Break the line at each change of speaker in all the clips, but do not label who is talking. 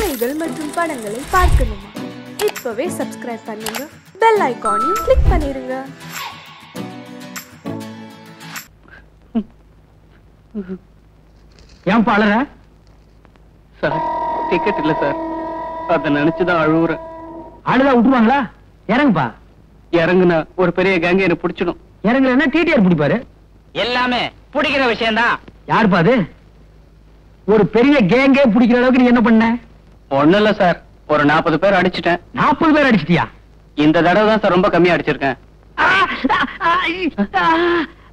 கதைகள் மற்றும் படங்களை பார்க்கணுமா? இப்பவே சப்ஸ்கிரைப் பண்ணுங்க, பெல் ஐகானையும் கிளிக் பண்ணிருங்க.
ஏன் பாளர
சார்? டிக்கெட் இல்ல சார், அத நினைச்சுதான் அழுவுறேன்.
ஆளுதான் விட்டுருவாங்களா? இறங்குப்பா.
இறங்குனா ஒரு பெரிய கேங்க என்ன பிடிச்சிடும்.
இறங்குறா டிடிஆர் பிடிப்பாரு.
எல்லாமே பிடிக்கிற விஷயம் தான்.
யாருப்பா அது? ஒரு பெரிய கேங்கே பிடிக்கிற அளவுக்கு நீ என்ன பண்ண?
ஒண்ணு இல்ல சார், ஒரு 40 பேர் அடிச்சிட்டேன்.
40 பேர் அடிச்சிட்டியா?
இந்த தடவை தான் சார் ரொம்ப கம்மியா அடிச்சிருக்கேன்.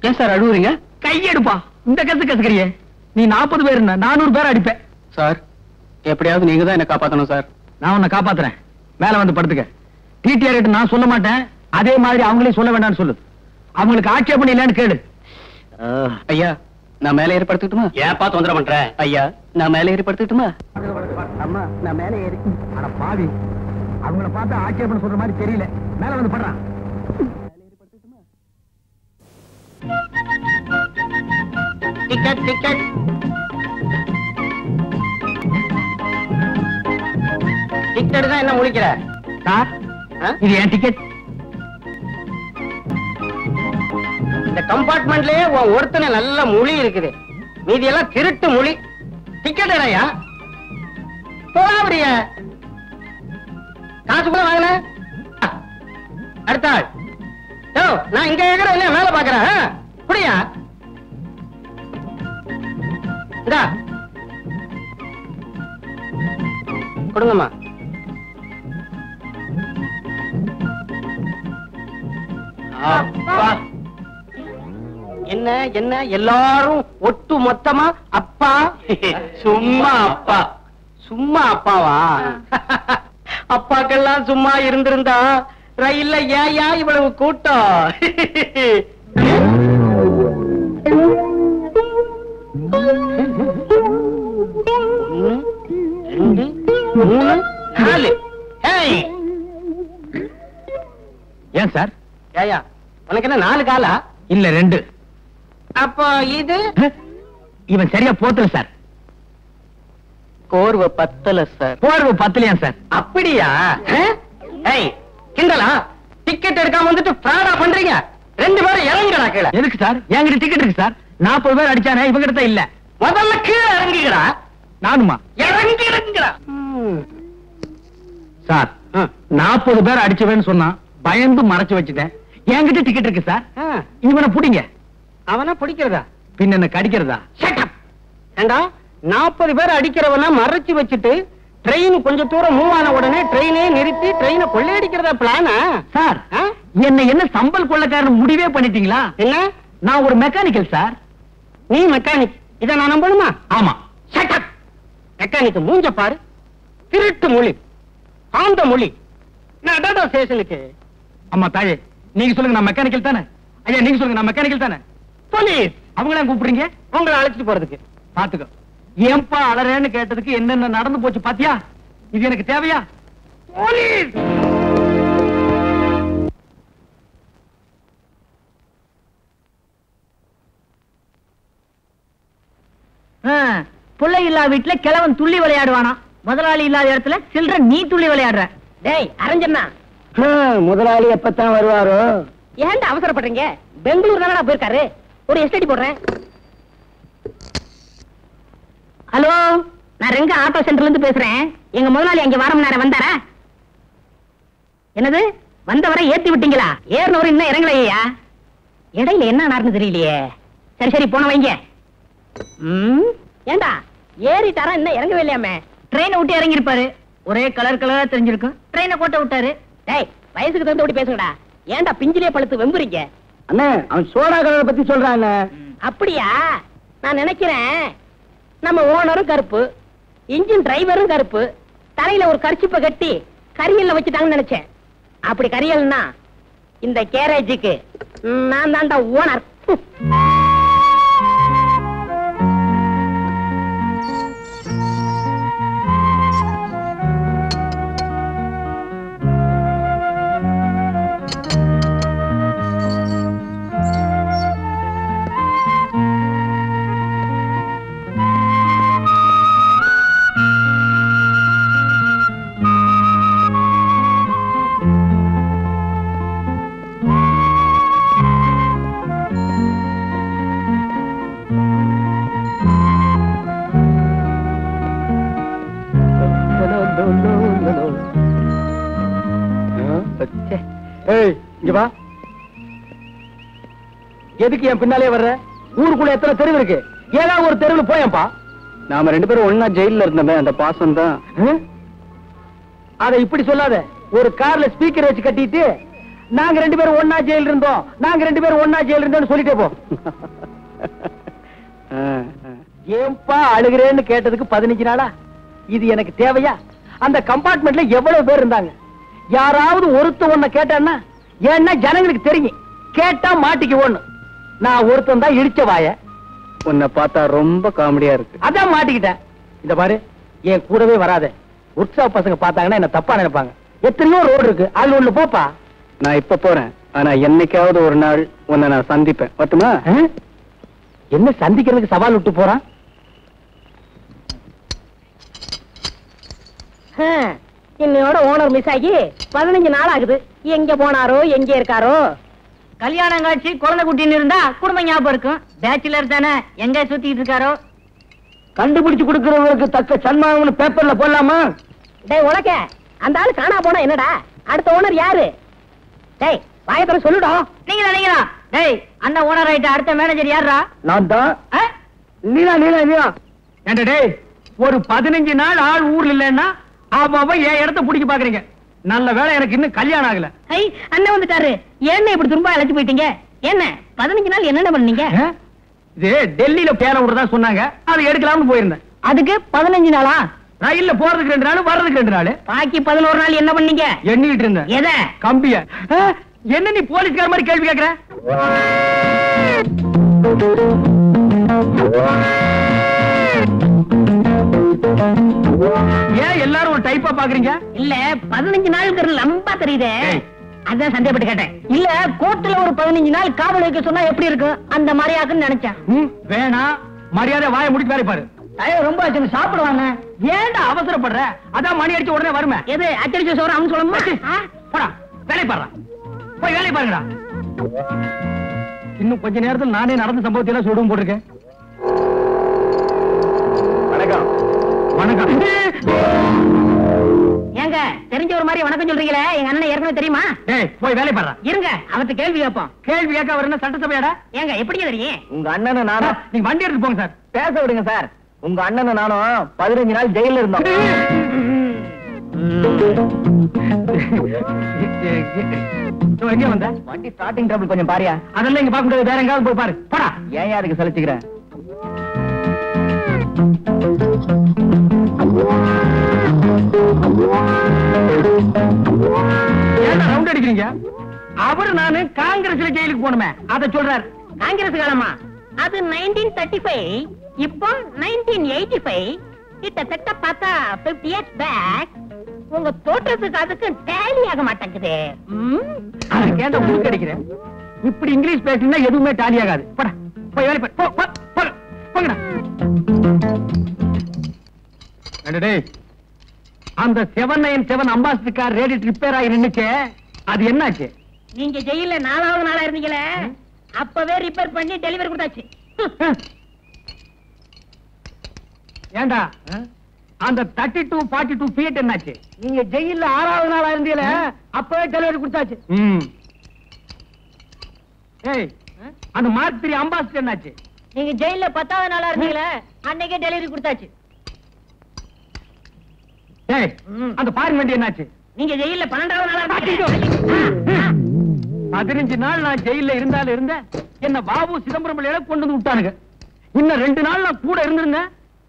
ஏன் சார் அழுவுறீங்க?
கையெடுப்பா. இந்த கசுக்கறியே நீ 40 பேர் 400 பேர் அடிப்பேன்.
சார் எப்படியாவது நீங்க தான் என்ன காப்பாத்தணும் சார்.
நான் உன்னை காப்பாத்துறேன். மேல வந்து படுத்துக்க. டிடிஆர் கிட்ட நான் சொல்ல மாட்டேன், அதே மாதிரி அவங்களே சொல்ல வேண்டாம்னு சொல்லு. அவங்களுக்கு ஆட்சேபணம் இல்லைன்னு கேளு.
ஐயா நான் மேல ஏறி படுத்துட்டுமா? ஏப்பா தொந்தரவு பண்ற? ஐயா நான் மேல ஏறி படுத்துட்டுமா?
அம்மா நான் மேல ஏறி. அட பாவி, அவங்கள பார்த்தா ஆட்சேபணம் சொல்ற மாதிரி தெரியல. மேல வந்து படுறான்.
டிக்கெட் டிக்கெட் டிக்கெட் தான் என்ன முழிக்கிற?
சார் இது என் டிக்கெட்.
இந்த கம்பார்ட்மெண்ட்லயே ஒருத்தனை நல்ல மொழி இருக்குது, மீதி எல்லாம் திருட்டு மொழி. டிக்கெட் என்னையா போறிய காசு கூட வாங்கின? அடுத்த ஆள் நான் இங்க கேக்குற இல்லையா மேல பாக்குறேன். புரியா? இந்தா கொடுங்கம்மா. அப்பா என்ன என்ன எல்லாரும் ஒட்டு மொத்தமா அப்பா? சும்மா அப்பா. சும்மா அப்பாவா? அப்பாக்கெல்லாம் சும்மா இருந்திருந்தா ரயில்ல ஏயா இவ்வளவு கூட்டம்? ஒண்ணு, ரெண்டு, மூணு, நாலு.
ஏன் சார்?
ஏயா உனக்கு என்ன 4 காலா?
இல்ல 2.
அப்போ இது
இவன் சரியா போத்தல சார்.
கோர்வை பத்தல சார்.
போர்வு பத்தலையா சார்?
அப்படியா? கிண்டலா? டிக்கெட் எடுக்காம வந்துட்டு ஃப்ராடா பண்றீங்க. 2 பேரும் இறங்குடா கீழே.
எதுக்கு சார்? என்கிட்ட டிக்கெட் இருக்கு சார். 40 பேர் அடிச்சானே, இவங்கிட்ட இல்ல.
முதல்ல கீழே இறங்குகிறா.
நானுமா?
இறங்குறா
சார். 40 பேர் அடிச்சவன்னு சொன்னா பயந்து மறைச்சு வச்சுட்டேன். என்கிட்ட டிக்கெட் இருக்கு சார். இவனை புடிங்க.
அவனா பிடிக்கிறதா?
பின்ன என்ன கடிக்கிறதா?
ஏண்டா 40 பேர் அடிக்கிறவனா மறைச்சு வச்சுட்டு ட்ரெயின் கொஞ்சம் தூரம் மூவ் ஆன உடனே ட்ரெயினே நிறுத்தி ட்ரெயினை கொள்ளையடிக்கிறதா பிளானா?
சார் என்ன சம்பல் கொள்ளக்காரன் முடிவே பண்ணிட்டீங்களா?
என்ன?
நான் ஒரு மெக்கானிக்கல் சார்.
நீ மெக்கானிக், இத நான் நம்பணுமா?
ஆமா.
மெக்கானிக் மூஞ்ச பாரு. திருட்டு மொழி, ஆந்த மொழி. நான் ஸ்டேஷனுக்கு.
அம்மா தாயே, நீங்க சொல்லுங்க நான் மெக்கானிக்கல் தானே? ஐயா நீங்க சொல்லுங்க நான் மெக்கானிக்கல் தானே?
போலீஸ்.
அவங்கள கூப்பிடுறீங்க?
உங்களை அழைச்சிட்டு போறதுக்கு.
பாத்துக்கோ. ஏன்பா அலறேன்னு கேட்டதுக்கு என்னென்ன நடந்து போச்சு பாத்தியா? இது எனக்கு தேவையா?
போலீஸ்.
பிள்ளை இல்லா வீட்டுல கிழவன் துள்ளி விளையாடுவானா? முதலாளி இல்லாத இடத்துல சில்ட்ரன் நீ துள்ளி விளையாடுற. டேய் அரஞ்சண்ணா,
முதலாளி எப்பத்தான் வருவாரோ?
ஏன்டா அவசரப்படுறீங்க? பெங்களூர் தானடா போயிருக்காரு. ஒரு எஸ்டடி போடுறேன். ஹலோ, நான் ரெங்க ஆட்டோ சென்டர்ல இருந்து பேசுறேன். எங்க முதலாளி அங்க வாரம் நேரம் வந்தாரா? என்னது வந்தவரை ஏத்தி விட்டீங்களா? ஏறினவரை இன்னும் இறங்கலையா? இடையில என்ன நடந்து தெரியலையே. சரி சரி போன வைங்க. ஏண்டா ஏறிட்டாரா இன்னும் இறங்கவே இல்லையாமே? ட்ரெயினை விட்டு இறங்கி இருப்பாரு. ஒரே கலர் கலரா தெரிஞ்சிருக்கும். ட்ரெயினை கோட்டை விட்டாரு. டேய் வயசுக்கு தகுந்த விட்டு பேசுங்கடா. ஏண்டா பிஞ்சிலே பழுத்து வெம்புறீங்க?
அண்ணே அவன் சோடா கலரை பத்தி சொல்றான்.
அப்படியா? நான் நினைக்கிறேன் நம்ம ஓனரும் கருப்பு, இன்ஜின் டிரைவரும் கருப்பு, தலையில ஒரு கர்ச்சிப்பை கட்டி கரியல்ல வச்சுட்டாங்கன்னு நினைச்சேன். அப்படி கரியல்னா இந்த கேரேஜுக்கு நான் தான்டா ஓனர்.
ஏய் இங்க வா. எதுக்கு என் பின்னாலே வர்ற? ஊருக்குள்ள எத்தனை தெருவு இருக்கு? ஏதாவது ஒரு தெருவுல போயேன்பா.
நாம 2 பேரும் ஒன்னா ஜெயில இருந்தோமே, அந்த பாசம் தான்.
அத இப்படி சொல்லாத. ஒரு கார்ல ஸ்பீக்கர் வச்சு கட்டிட்டு நாங்க 2 பேரும் ஒன்னா ஜெயில இருந்தோம், நாங்க 2 பேரும் ஒன்னா ஜெயில இருந்தோம்னு சொல்லிட்டே போ. ஏன்பா அழுகிறேன்னு கேட்டதுக்கு 15 நாளா? இது எனக்கு தேவையா? அந்த கம்பார்ட்மெண்ட்ல எவ்வளவு பேர் இருந்தாங்க. யாராவது ஒருத்த ஒன்ன கேட்டான்னா, ஏன்னா ஜனங்களுக்கு தெரியும் கேட்டா மாட்டிக்கு ஒண்ணு. நான் ஒருத்தன் தான் இடிச்ச வாய.
உன்னை பார்த்தா ரொம்ப காமெடியா இருக்கு.
அதான் மாட்டிக்கிட்டேன். இந்த பாரு, என் கூடவே வராத. உற்சாக பசங்க பார்த்தாங்கன்னா என்ன தப்பா நினைப்பாங்க. எத்தனையோ ரோடு இருக்கு, அதுல ஒண்ணு போப்பா.
நான் இப்ப போறேன், ஆனா என்னைக்காவது ஒரு நாள் உன்னை நான் சந்திப்பேன். மட்டுமா?
என்ன சந்திக்கிறதுக்கு சவால் விட்டு போறான்?
இன்னையோட ஓனர் மிஸ் ஆகி 15 நாள் ஆகுது. எங்க போனாரோ, எங்க இருக்காரோ?
கல்யாணம் காட்சி குழந்தை குட்டின்னு இருந்தா குடும்ப ஞாபகம் இருக்கும். பேச்சுலர் தானே, எங்க சுத்திட்டு இருக்காரோ?
கண்டுபிடிச்சு கொடுக்கிறவங்களுக்கு தக்க சன்மானம்னு பேப்பர்ல போடலாமா?
டேய் உனக்க, அந்த ஆளு காணா போனா என்னடா? அடுத்த ஓனர் யாரு? டேய் வாயத்தர சொல்லுடா.
நீங்களா? டேய், அந்த ஓனர் ஆயிட்ட அடுத்த மேனேஜர் யாரா?
நான் தான். நீலா நீலா நீலா. ஏண்டா டேய், ஒரு 15 நாள் ஆள் ஊர்ல இல்லன்னா அவ என் இடத்த பிடிக்க பாக்குறீங்க. நல்ல வேளை எனக்கு இன்னும் கல்யாணம் ஆகல.
ஐ, அண்ணன் வந்துட்டாரு. என்ன இப்படி திரும்ப அழைச்சு போயிட்டீங்க? என்ன 15 நாள் என்னென்ன பண்ணீங்க?
இது டெல்லியில பேர விடுறதா சொன்னாங்க, அதை எடுக்கலாம்னு போயிருந்தேன்.
அதுக்கு 15 நாளா?
ரயில்ல போறதுக்கு 2 நாள், வர்றதுக்கு 2 நாள்.
பாக்கி 11 நாள் என்ன பண்ணீங்க?
எண்ணிட்டு இருந்தேன்.
எத?
கம்பிய. என்ன நீ போலீஸ்கார மாதிரி கேள்வி கேக்குற? ஏன் எல்லாரும் ஒரு டைப்பா பாக்குறீங்க?
இல்ல 15 நாளுக்கு லம்பா தெரியுதே, அதான் சந்தேகப்பட்டு கேட்டேன். இல்ல கோர்ட்ல ஒரு 15 நாள் காவல் வைக்க சொன்னா எப்படி இருக்கும், அந்த மாதிரி ஆகுன்னு நினைச்சேன்.
வேணா, மரியாதை வாயை முடிச்சு வேலை பாரு.
டயர் ரொம்ப ஆச்சு, சாப்பிடுவாங்க.
ஏன்டா அவசரப்படுற? அதான் மணி அடிச்ச உடனே வருமே.
எது அச்சடிச்ச சோறு அவன் சொல்லணுமா?
போடா, வேலை பாரு. போய் வேலை பாருங்கடா. இன்னும் கொஞ்ச நேரத்தில் நானே நடந்த சம்பவத்தை எல்லாம் சொல்லுவோம் போட்டிருக்கேன். வணக்கம். வணக்கம்.
ஏங்க தெரிஞ்ச ஒரு மாதிரி வணக்கம் சொல்றீங்களே, எங்க அண்ணன் ஏற்கனவே தெரியுமா?
ஏய், போய் வேலை பாரு.
இருங்க, அவர்கிட்ட கேள்வி கேட்போம்.
கேள்வி கேட்க அவர் என்ன சட்டசபையாடா?
ஏங்க எப்படி தெரியும்?
உங்க அண்ணனை நானும். நீங்க வண்டி எடுத்து போங்க சார். பேச விடுங்க சார். உங்க அண்ணனை நானும் 15 நாள் ஜெயில இருந்தோம். எங்க வந்த? வண்டி ஸ்டார்டிங் ட்ரபிள் கொஞ்சம் பாரியா. அதெல்லாம் இங்க பார்க்க முடியாது, வேற எங்காவது போய் பாரு. போடா. ஏன் அதுக்கு சலிச்சுக்கிறேன்? ஏன் ரவுண்ட் அடிக்கிறீங்க? அவரு நானு காங்கிரஸ்ல ஜெயிலுக்கு போனுமே, அதை சொல்றாரு.
காங்கிரஸ் காலமா? அது 1935, இப்போ 1985. கிட்டத்தட்ட பார்த்தா 50 years பேக். உங்க தோற்றத்துக்கு அதுக்கு டேலி ஆக மாட்டேங்குது.
கேட்ட முழுக்க அடிக்கிறேன். இப்படி இங்கிலீஷ் பேசினா எதுவுமே டாலி ஆகாது. போடா, போய் வேலை பாரு. போங்கடா. டேய், அந்த 797 அம்பாசிடர் கார் ரேடியேட்டர் ரிப்பேர் ஆகி நின்னுச்சே, அது என்னாச்சு?
நீங்க ஜெயில 4வது நாளா இருந்தீங்களே, அப்பவே ரிப்பேர் பண்ணி டெலிவரி கொடுத்தாச்சு.
ஏண்டா, அந்த 32, 42 ஃபீட் என்னாச்சு? நீங்க ஜெயில 6வது நாளா இருந்தீங்களே, அப்பவே டெலிவரி கொடுத்தாச்சு. ஏய், அந்த மார்க் 3 அம்பாசிடர் என்னாச்சு?
நீங்க ஜெயில 10வது நாளா இருந்தீங்களே, அன்னைக்கே டெலிவரி கொடுத்தாச்சு.
ஏய், அந்த பாரின் வண்டி என்னாச்சு?
நீங்க ஜெயில 12வது நாளா இருந்தீங்க.
15 நாள் நான் ஜெயில இருந்தாலும் இருந்தேன். என்ன பாபு சிதம்பரம் பிள்ளையில கொண்டு வந்து விட்டானுங்க. இன்னும் 2 நாள் நான் கூட இருந்திருந்தேன்.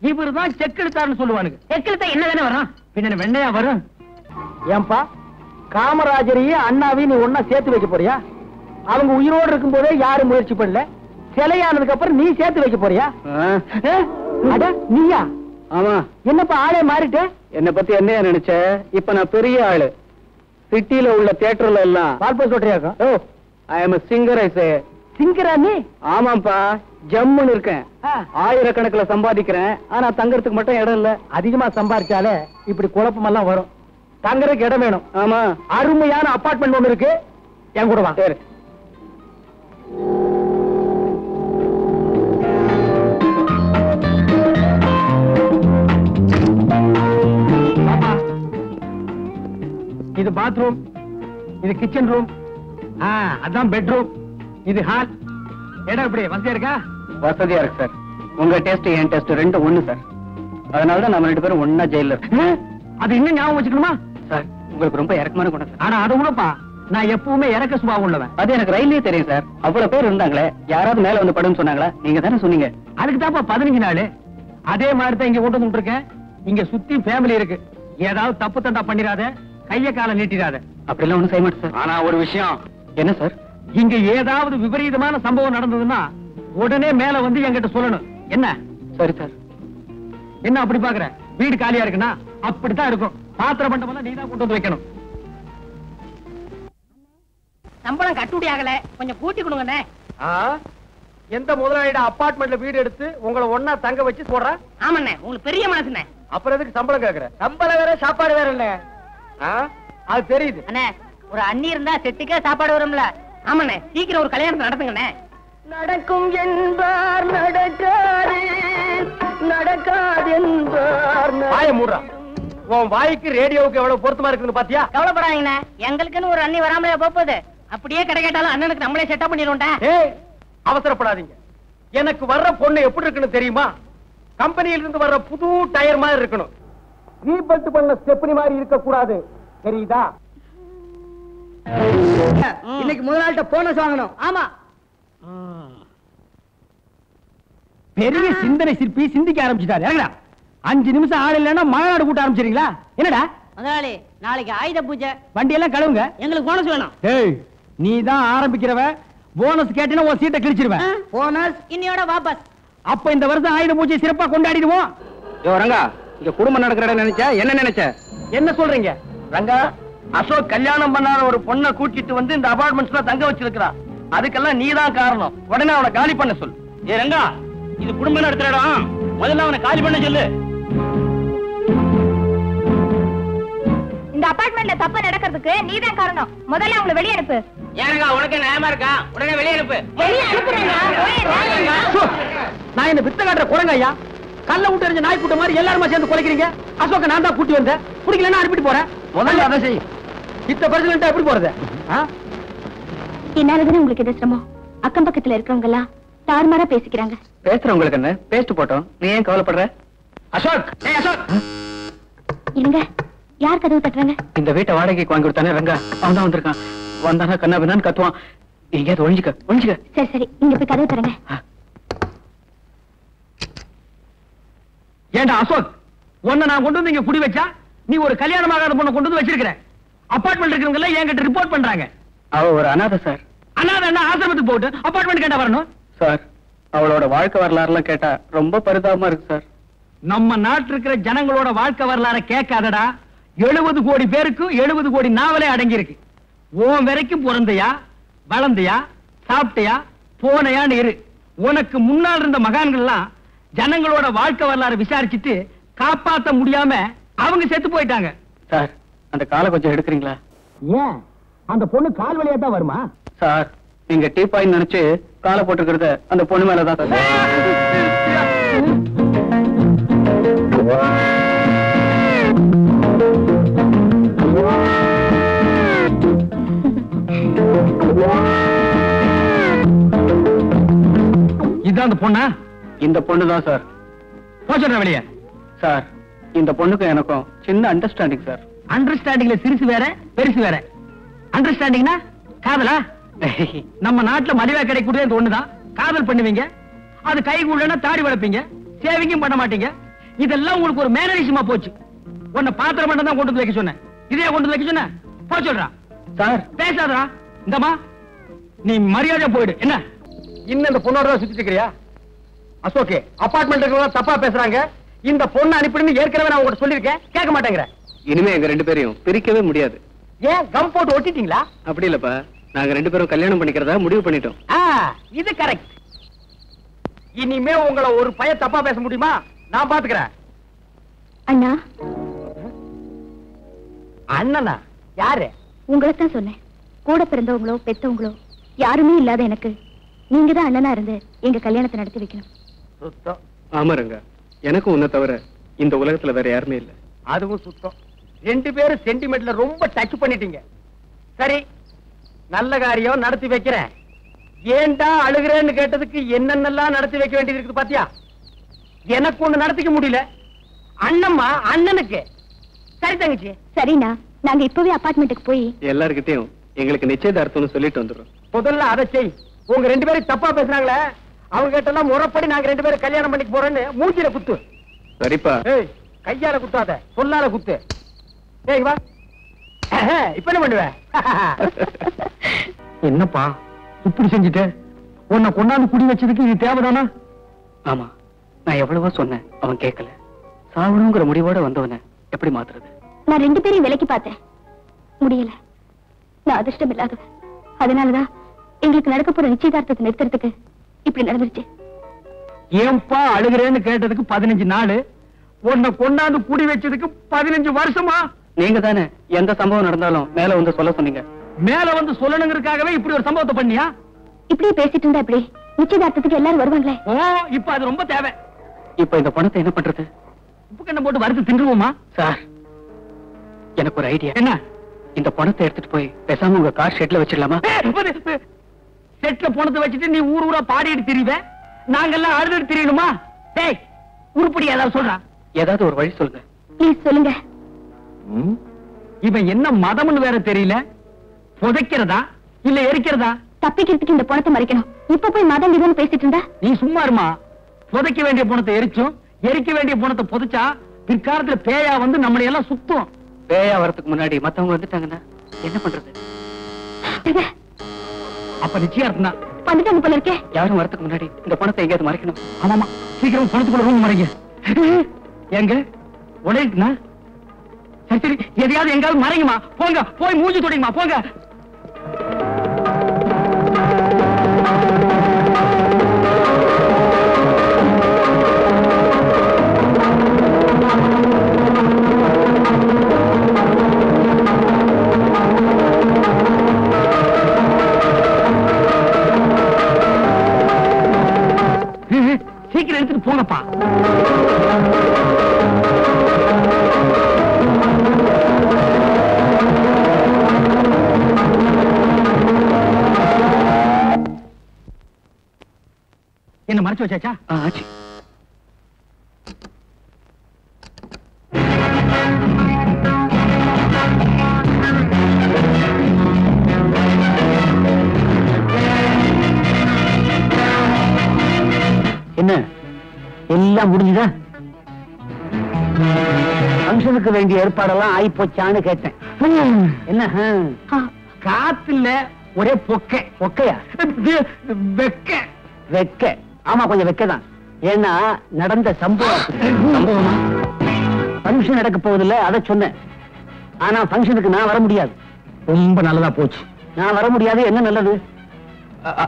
இவரு தான் செக் எடுத்தாருன்னு சொல்லுவானுங்க.
செக் எடுத்தா என்ன தானே வரும்?
பின்ன வெண்ணையா வரும். ஏன்பா, காமராஜரையும் அண்ணாவையும் நீ ஒன்னா சேர்த்து வைக்க போறியா? அவங்க உயிரோடு இருக்கும் போதே யாரும் முயற்சி பண்ணல. சிலையானதுக்கு அப்புறம் நீ சேர்த்து வைக்க போறியா? அட நீயா?
ஆமா.
என்னப்பா ஆளே மாறிட்டு?
என்ன பத்தி என்ன நினைச்ச? இப்ப நான் பெரிய ஆளு. சிட்டில உள்ள தியேட்டர்ல எல்லாம்
பால்போ சொல்றியாக்கா?
ஓ, ஐ அம் a singer. I say.
சிங்கரா நீ?
ஆமாப்பா, ஜம்முன்னு இருக்கேன். ஆயிரக்கணக்கில் சம்பாதிக்கிறேன். ஆனா தங்கறதுக்கு மட்டும் இடம் இல்ல.
அதிகமா சம்பாதிச்சாலே இப்படி குழப்பம் எல்லாம் வரும். தங்கறதுக்கு இடம் வேணும்.
ஆமா,
அருமையான அபார்ட்மெண்ட் ஒண்ணு இருக்கு, என் கூட வா.
சரி.
இது பாத்ரூம், இது கிச்சன் ரூம், அதான் பெட்ரூம், இது ஹால். இடம் எப்படி வசதியா இருக்கா?
வசதியா இருக்கு சார். உங்க டேஸ்ட் என் டேஸ்ட் ரெண்டும் ஒண்ணு சார். அதனாலதான் நம்ம 2 பேரும் ஒன்னா ஜெயில இருக்கோம்.
அது இன்னும் ஞாபகம் வச்சுக்கணுமா
சார்? உங்களுக்கு ரொம்ப இறக்கமான குணம் சார்.
ஆனா அது கூடப்பா, நான் எப்பவுமே இறக்க சுபாவம் உள்ளவன்.
அது எனக்கு ரயிலே தெரியும் சார். அவ்வளவு பேர் இருந்தாங்களே, யாராவது மேல வந்து படுன்னு சொன்னாங்களா? நீங்க தானே சொன்னீங்க.
அதுக்கு தான்ப்பா 15 நாள். அதே மாதிரி தான் இங்க கொண்டு வந்துருக்கேன். இங்க சுத்தி ஃபேமிலி இருக்கு. ஏதாவது தப்பு தண்டா பண்ணிராத, கைய கால நீட்டிராத.
அப்படிலாம் ஒண்ணும் செய்ய மாட்டேன் சார்.
ஆனா ஒரு விஷயம்.
என்ன சார்?
இங்க ஏதாவது விபரீதமான சம்பவம் நடந்ததுன்னா உடனே மேல வந்து என்கிட்ட சொல்லணும். என்ன?
சரி சார்.
என்ன அப்படி பாக்குற? வீடு காலியா இருக்குன்னா அப்படித்தான் இருக்கும். பாத்திர பண்டமெல்லாம் நீ தான் கொண்டு வந்து வைக்கணும்.
சம்பளம் கட்டுப்படி ஆகல, கொஞ்சம் கூட்டி கொடுங்கண்ணே.
எந்த முதலாளியோட அபார்ட்மெண்ட்ல வீடு எடுத்து உங்களை ஒன்னா தங்க வச்சு போடுறா?
ஆமாண்ணே, உங்களுக்கு பெரிய மனசுண்ணே.
அப்புறம் எதுக்கு சம்பளம் கேக்குற? சம்பளம் வேற சாப்பாடு வேற இல்ல. அது தெரியுது.
அண்ணே, ஒரு அண்ணி இருந்தா செட்டுக்கே சாப்பாடு வரும்ல.
ஆமாண்ணே, சீக்கிரம் ஒரு கல்யாணம் நடத்துங்கண்ணே.
நடக்கும் என்பார் நடக்காது, நடக்காது என்பார். வாய மூடுறா. உன் வாய்க்கு ரேடியோவுக்கு எவ்வளவு பொருத்தமா இருக்குன்னு பாத்தியா?
கவலைப்படாதீங்கண்ணே, எங்களுக்குன்னு ஒரு அண்ணி வராமலே போகுது.
அப்படியே கடை கேட்டாலும் அண்ணனுக்கு நம்மளே செட்டப் பண்ணிடுவோம்டா.
ஏய், அவசரப்படாதீங்க. எனக்கு வர்ற பொண்ணு எப்படி இருக்குன்னு தெரியுமா? கம்பெனியில இருந்து வர்ற புது டயர் மாதிரி இருக்கணும். ரீபல்ட் பண்ண ஸ்டெப்னி மாதிரி இருக்க கூடாது. தெரியுதா? இன்னைக்கு முதலாளிட்ட போனஸ் வாங்கணும்.
ஆமா,
பெரிய சிந்தனை சிற்பி சிந்திக்க ஆரம்பிச்சுட்டாரு. இறங்கடா. 5 நிமிஷம் ஆள் இல்லைன்னா மாநாடு கூட்ட ஆரம்பிச்சிருங்களா? என்னடா
முதலாளி, நாளைக்கு ஆயுத பூஜை,
வண்டி எல்லாம் கழுவுங்க.
எங்களுக்கு போனஸ் வேணும்.
ஏய், நீ தான் ஆரம்பிக்கிறவ. போனஸ் கேட்டினா உன் சீட்டை கிழிச்சிருவேன்.
போனஸ் இன்னையோட வாபஸ்.
அப்ப இந்த வருஷம் ஆயுத பூஜை சிறப்பா கொண்டாடிடுவோம்.
யோ ரங்கா, இங்க குடும்பம் நடக்கிற இடம் நினைச்சா என்ன நினைச்ச?
என்ன சொல்றீங்க ரங்கா? அசோக் கல்யாணம் பண்ணாத ஒரு பொண்ணை கூட்டிட்டு வந்து இந்த அபார்ட்மெண்ட்ஸ்ல தங்க வச்சிருக்கான். அதுக்கெல்லாம் நீ தான் காரணம். உடனே அவனை காலி பண்ண சொல்லு.
ஏ ரங்கா, இது குடும்பம் நடத்துற இடம். முதல்ல அவனை காலி பண்ண சொல்லு.
இந்த அபார்ட்மெண்ட்ல தப்பு நடக்கிறதுக்கு நீதான் காரணம். முதல்ல அவங்களை வெளியே அனுப்பு.
ஏங்க உனக்கு நியாயமா இருக்கா? உடனே வெளியே அனுப்பு.
வெளியே அனுப்புறேங்க.
நான் என்ன வித்த காட்டுற குரங்க ஐயா? கல்ல விட்டு எறிஞ்ச நாய் கூட்ட மாதிரி எல்லாருமா சேர்ந்து குலைக்கிறீங்க. அசோக்க நான் தான் கூட்டி வந்தேன். பிடிக்கலன்னா அனுப்பிட்டு போறேன். முதல்ல அதை செய். இத்த பிரச்சனை எப்படி போறது?
என்னாலதானே உங்களுக்கு எது சிரமம்? அக்கம் பக்கத்துல இருக்கவங்க எல்லாம் தாறுமாறா பேசிக்கிறாங்க.
பேசுறவங்களுக்கு என்ன? பேசிட்டு போட்டோம். நீ ஏன் கவலைப்படுற?
அசோக், ஏய் அசோக்.
இருங்க, யார் கதவு தட்டுறாங்க?
இந்த வீட்டை வாடகைக்கு வாங்கி கொடுத்தானே ரங்கா, அவன் தான் வந்திருக்கான். வந்தானா கண்ணா பின்னான்னு கத்துவான். எங்கேயாவது ஒழிஞ்சுக்க.
சரி சரி, நீங்க போய் கதவு தரங்க.
ஏண்டா அசோக், உன்னை நான் கொண்டு வந்து இங்க குடி வச்சா நீ ஒரு கல்யாணமாகாத பொண்ணை கொண்டு வந்து வச்சிருக்கிற. அபார்ட்மெண்ட் இருக்கிறவங்க எல்லாம் என்கிட்ட ரிப்போர்ட் பண்றாங்க.
அவ ஒரு அனாதை சார்.
அனாதை என்ன ஆசிரமத்துக்கு போட்டு அபார்ட்மெண்ட் கேட்டா வரணும்?
சார், அவளோட வாழ்க்கை வரலாறுலாம் கேட்டா ரொம்ப பரிதாபமா இருக்கு சார்.
நம்ம நாட்டில் இருக்கிற ஜனங்களோட வாழ்க்கை வரலாற கேட்காதடா. 70 கோடி பேருக்கு 70 கோடி நாவலே அடங்கி இருக்கு. உன் வரைக்கும் பிறந்தையா, வளர்ந்தையா, சாப்பிட்டையா, போனையான்னு இரு. உனக்கு முன்னால் இருந்த மகான்கள்லாம் ஜனங்களோட வாழ்க்கை வரலாறு விசாரிச்சுட்டு காப்பாத்த முடியாம அவங்க செத்து போயிட்டாங்க.
சார், அந்த காலை கொஞ்சம் எடுக்கிறீங்களா?
ஏன் அந்த பொண்ணு கால் வழியா தான் வருமா?
சார், நீங்க டீ பாயிண்ட் நினைச்சு காலை போட்டுக்கிறத அந்த பொண்ணு மேலதான் சார்.
இதுதான் அந்த பொண்ணா?
இந்த பொண்ணு தான் சார்.
போச்சுற வெளியே.
சார், இந்த பொண்ணுக்கும் எனக்கும் சின்ன அண்டர்ஸ்டாண்டிங் சார்.
அண்டர்ஸ்டாண்டிங்ல சிறுசு வேற பெருசு வேற. அண்டர்ஸ்டாண்டிங்னா காதலா? நம்ம நாட்டுல மலிவா கிடைக்கக்கூடிய இந்த ஒண்ணுதான். காதல் பண்ணுவீங்க, அது கை கூடனா தாடி வளர்ப்பீங்க, சேவிங்கும் பண்ண மாட்டீங்க. இதெல்லாம் உங்களுக்கு ஒரு மேனரிசமா போச்சு. உன்னை பாத்திரம் மட்டும் தான் கொண்டு வந்து வைக்க சொன்னேன். இதே கொண்டு வந்து வைக்க சொன்னேன். போ சொல்றா.
சார்,
பேசாதடா. இந்தமா நீ மரியாதை போயிடு. என்ன இன்னும் இந்த பொண்ணோட தான் சுத்திட்டு இருக்கிறியா? அசோகே, அபார்ட்மெண்ட் தப்பா பேசுறாங்க. இந்த பொண்ணு அனுப்பிடுன்னு ஏற்கனவே நான் உங்ககிட்ட சொல்லியிருக்கேன். கேட்க மாட்டேங்கிற.
இனிமே எங்க 2 பேரையும் பிரிக்கவே முடியாது.
ஏன் கம் போட்டு ஒட்டிட்டீங்களா?
அப்படி இல்லப்பா, நாங்க 2 பேரும் கல்யாணம் பண்ணிக்கிறதா முடிவு பண்ணிட்டோம்.
இது கரெக்ட். இனிமே உங்களை ஒரு பைய தப்பா பேச முடியுமா? நான் பாத்துக்கிறேன்.
அண்ணா.
அண்ணனா? யாரு?
உங்களைத்தான் சொன்னேன். கூட பிறந்தவங்களோ பெத்தவங்களோ யாருமே இல்லாத எனக்கு நீங்க தான் அண்ணனா இருந்து எங்க கல்யாணத்தை நடத்தி வைக்கணும்.
சுத்தம்.
ஆமாருங்க, எனக்கும் உன்னை தவிர இந்த உலகத்துல வேற யாருமே இல்ல.
அதுவும் சுத்தம். 2 பேரும் சென்டிமெண்ட்ல ரொம்ப டச் பண்ணிட்டீங்க. சரி, நல்ல காரியம் நடத்தி வைக்கிறேன். ஏன்டா அழுகிறேன்னு கேட்டதுக்கு என்னென்னலாம் நடத்தி வைக்க வேண்டியது இருக்குது பாத்தியா? எனக்கு ஒண்ணு நடத்திக்க முடியல, அண்ணம்மா அண்ணனுக்கு. சரி தங்கச்சி.
சரிண்ணா, நாங்க இப்பவே அபார்ட்மெண்ட்டுக்கு போய்
எல்லாருக்கிட்டையும் எங்களுக்கு நிச்சயதார்த்தம்னு சொல்லிட்டு வந்துடுறோம்.
முதல்ல அதை செய். உங்க 2 பேரும் தப்பா பேசுறாங்களே, அவங்க கிட்ட எல்லாம் முறைப்படி நாங்க 2 பேரும் கல்யாணம் பண்ணிக்க போறோன்னு மூஞ்சில குத்து.
சரிப்பா.
ஏய், கையால குத்தாத, சொல்லால குத்து. ஏய் வா. இப்ப என்ன பண்ணுவ? என்னப்பா இப்படி செஞ்சுட்ட? உன்னை கொண்டாந்து குடி வச்சதுக்கு இது தேவைதானா?
ஆமா, நான் எவ்வளவோ சொன்னேன், அவன் கேட்கல. சாவணுங்கிற முடிவோட வந்தவன எப்படி மாத்துறது?
நான் 2 பேரையும் விலைக்கு பார்த்தேன், முடியல. நான் அதிர்ஷ்டம் இல்லாதவ, அதனாலதான் எங்களுக்கு நடக்க போற நிச்சயதார்த்தத்தை நிறுத்துறதுக்கு இப்படி நடந்துருச்சு.
ஏன்பா அழுகிறேன்னு கேட்டதுக்கு 15 நாள், உன்னை கொண்டாந்து குடி வச்சதுக்கு 15 வருஷமா?
நீங்க தானே எந்த சம்பவம் நடந்தாலும் மேல வந்து சொல்ல சொன்னீங்க.
மேல வந்து சொல்லணுங்கிறதுக்காகவே இப்படி ஒரு சம்பவத்தை பண்ணியா?
இப்படியே பேசிட்டு இருந்தா இப்படி நிச்சயதார்த்தத்துக்கு எல்லாரும் வருவாங்களே.
ஓ, இப்ப அது ரொம்ப தேவை.
இப்ப இந்த பணத்தை என்ன பண்றது?
உப்பு கண்ணை போட்டு வறுத்து தின்றுவோமா?
சார், எனக்கு ஒரு ஐடியா.
என்ன?
இந்த பணத்தை எடுத்துட்டு போய் பேசாம உங்க கார் ஷெட்ல வச்சிடலாமா?
செட்ல பணத்தை வச்சுட்டு நீ ஊர் ஊரா பாடிட்டு திரிவ, நாங்கெல்லாம் அழுது திரியணுமா? டேய், உருப்படி ஏதாவது சொல்றா.
ஏதாவது ஒரு வழி சொல்லுங்க.
ப்ளீஸ் சொல்லுங்க.
இவன் என்ன மதம்னு வேற தெரியல. புதைக்கிறதா இல்ல எரிக்கிறதா?
தப்பிக்கிறதுக்கு இந்த பணத்தை மறைக்கணும். இப்ப போய் மதம் இதுன்னு பேசிட்டு இருந்தா
நீ சும்மா இருமா. புதைக்க வேண்டிய பணத்தை எரிச்சும் எரிக்க வேண்டிய பணத்தை புதைச்சா பிற்காலத்துல பேயா வந்து நம்மளை எல்லாம் சுத்தும்.
பேயா வரதுக்கு முன்னாடி மத்தவங்க வந்துட்டாங்கன்னா என்ன பண்றது?
அப்ப நிச்சயார்த்தம் தான்.
வந்துட்டாங்க போல இருக்கே.
யாரும் வரதுக்கு முன்னாடி இந்த பணத்தை எங்கேயாவது மறைக்கணும்.
ஆமாமா, சீக்கிரம் பணத்துக்குள்ள ரூம் மறைங்க. எங்க உடையுதுனா? சரி சரி, எதையாவது எங்காவது மறைங்கம்மா. போங்க, போய் மூஞ்சி தொடைங்கம்மா, போங்க. சீக்கிரம் எடுத்துட்டு போங்கப்பா. என்ன மறைச்சு வச்சாச்சா?
ஆச்சு.
என்ன எல்லாம் முடிஞ்சுதா? ஃபங்க்ஷனுக்கு வேண்டிய ஏற்பாடெல்லாம் ஆயி போச்சான்னு கேட்டேன். என்ன காத்துல ஒரே பொக்கை. பொக்கையா? வெக்க. வெக்க. ஆமா, கொஞ்சம் வெக்கதான். ஏன்னா நடந்த சம்பவம். ஃபங்க்ஷன் நடக்க போவதில்லை, அதை சொன்னேன். ஆனா ஃபங்க்ஷனுக்கு நான் வர முடியாது. ரொம்ப நல்லதா போச்சு. நான் வர முடியாது. என்ன நல்லது?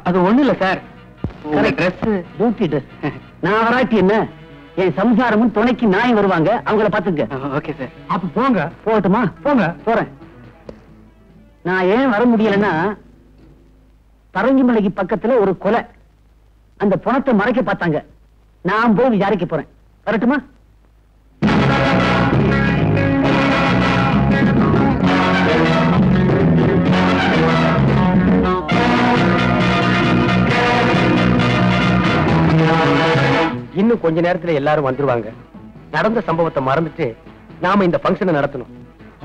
அது ஒண்ணு இல்ல சார்,
ட்ரெஸ் டியூட்டி ட்ரெஸ். நான் வராட்டி என்ன, என் சம்சாரமும் துணைக்கு நாய் வருவாங்க, அவங்கள பாத்துங்க.
Okay sir.
அப்ப போங்க. போகட்டுமா? போங்க. போறேன். நான் ஏன் வர முடியலன்னா, பரங்கிமலைக்கு பக்கத்துல ஒரு கொலை, அந்த பணத்தை மறைக்க பார்த்தாங்க. நான் போய் விசாரிக்க போறேன். வரட்டுமா? இன்னும் கொஞ்ச நேரத்துல எல்லாரும் வந்துருவாங்க. நடந்த சம்பவத்தை மறந்துட்டு நாம இந்த ஃபங்க்ஷனை நடத்தணும்.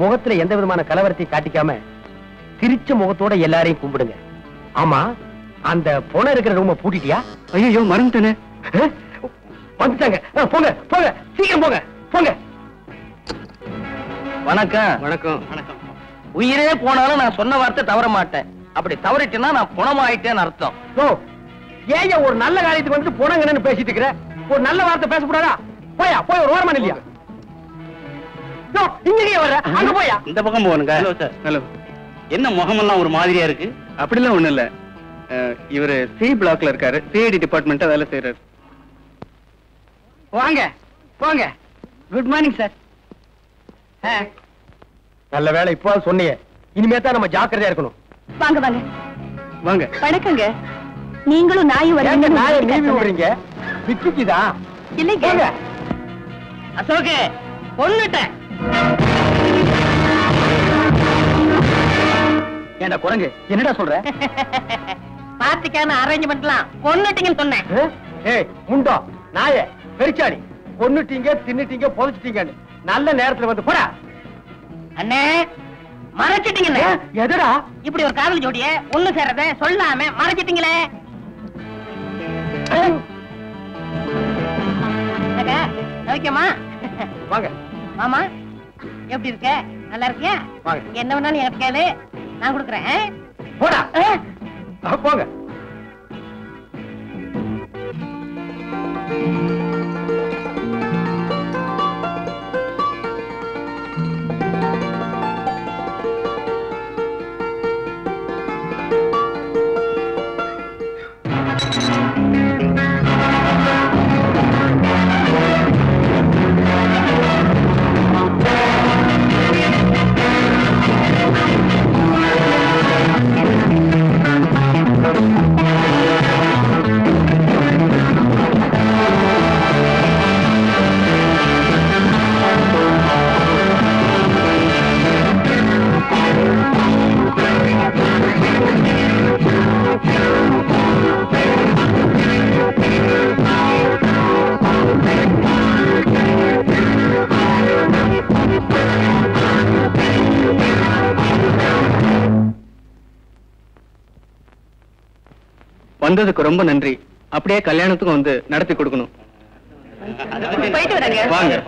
முகத்துல எந்த விதமான கலவரத்தையும் காட்டிக்காம சிரிச்ச முகத்தோட எல்லாரையும் கும்பிடுங்க. ஆமா, அந்த பொணம் இருக்கிற ரூம பூட்டிட்டியா?
ஐயோ, மறந்துட்டேனே.
வந்துட்டாங்க. போங்க போங்க, சீக்கிரம் போங்க போங்க.
வணக்கம்.
வணக்கம்.
வணக்கம்.
உயிரே போனாலும் நான் சொன்ன வார்த்தை தவற மாட்டேன். அப்படி தவறிட்டேன்னா நான் புணமாயிட்டேன்னு அர்த்தம்.
ஏன் ஒரு நல்ல காரியத்துக்கு வந்து போனங்கன்னு பேசிட்டு இருக்கிற? ஒரு நல்ல வார்த்தை பேசக்கூடாதா? போயா, போய் ஒரு ஓரமா இல்லையா? இங்கே வர, அங்க போயா.
இந்த பக்கம் போகணுங்க. Hello sir. ஹலோ. என்ன முகமெல்லாம் ஒரு மாதிரியா இருக்கு? அப்படிலாம் ஒண்ணு இல்ல. இவரு சி பிளாக்ல இருக்காரு, சிஐடி டிபார்ட்மெண்ட் வேலை செய்யறாரு.
வாங்க போங்க. Good morning sir. நல்ல வேலை இப்போ சொன்னீங்க. இனிமே தான் நம்ம ஜாக்கிரதையா இருக்கணும்.
வாங்க வாங்க
வாங்க.
வணக்கங்க. நீங்களும் நாயும்
நாயை நீவி
வரீங்க.
விடுறீங்க. விக்கிக்குதா?
இல்லைங்க.
அசோகே, கொன்னுட்டேன்.
ஏண்டா குரங்கு என்னடா சொல்ற?
பாத்துக்கான அரேஞ்ச்மெண்ட்லாம் கொன்னுட்டீங்கன்னு சொன்னேன்.
ஏய் முண்டோ நாயே பெருச்சாடி, கொன்னுட்டீங்க தின்னுட்டீங்க புதைச்சிட்டீங்கன்னு நல்ல நேரத்துல வந்து போடா.
அண்ணே மறைச்சிட்டீங்கண்ணே.
எதுடா
இப்படி ஒரு காதல் ஜோடிய ஒண்ணு சேர்றத சொல்லாம மறைச்சிட்டீங்களே. ஓகேமா
வாங்க
மாமா, எப்படி இருக்க? நல்லா இருக்கியா?
வாங்க.
என்ன வேணாலும் எனக்கு கேளு, நான் கொடுக்குறேன்.
போடா போங்க.
வந்ததுக்கு ரொம்ப நன்றி. அப்படியே கல்யாணத்துக்கும் வந்து நடத்தி கொடுக்கணும்.
போயிட்டு வரேங்க.
வாங்க.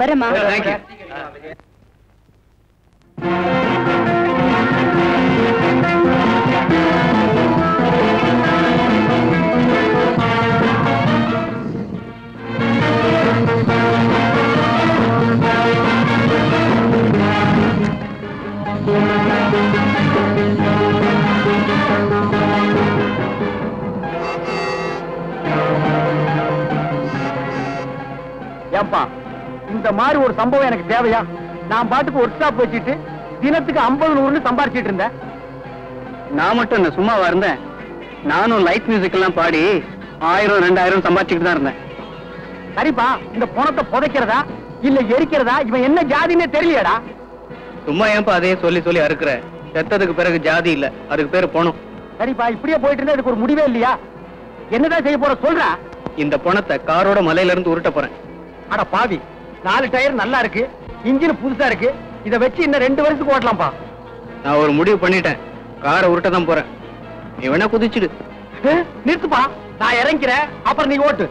வரமா?
தேங்க்யூ.
ஏப்பா இந்த மாதிரி ஒரு சம்பவம் எனக்கு தேவையா? நான் பாட்டுக்கு ஒர்க் ஷாப் வச்சுட்டு தினத்துக்கு 50-100 சம்பாரிச்சிட்டு இருந்தேன்.
நான் மட்டும் என்ன சும்மாவா இருந்தேன்? நானும் லைட் மியூசிக் எல்லாம் பாடி 1000-2000 சம்பாதிச்சுட்டு தான் இருந்தேன்.
சரிப்பா, இந்த பணத்தை புதைக்கிறதா இல்ல எரிக்கிறதா இவன் என்ன ஜாதின்னே தெரியலடா.
சும்மா ஏன்பா அதே சொல்லி சொல்லி அறுக்குற? செத்ததுக்கு பிறகு ஜாதி இல்ல, அதுக்கு பேரு பணம்.
சரிப்பா, இப்படியே போயிட்டு இருந்தா இதுக்கு ஒரு முடிவே இல்லையா? என்னதான் செய்ய போற சொல்றா?
இந்த பணத்தை காரோட மலையில இருந்து உருட்ட போறேன்.
அட பாவி, 4 டயர் நல்லா இருக்கு, இன்ஜின் புதுசா இருக்கு, இத வச்சு இன்னும் 2 வருஷத்துக்கு ஓட்டலாம்ப்பா.
நான் ஒரு முடிவு பண்ணிட்டேன், காரை உருட்ட தான் போறேன். நீ வேணா குதிச்சுடு.
நிறுத்துப்பா, நான் இறங்கிறேன், அப்புறம் நீ ஓட்டு.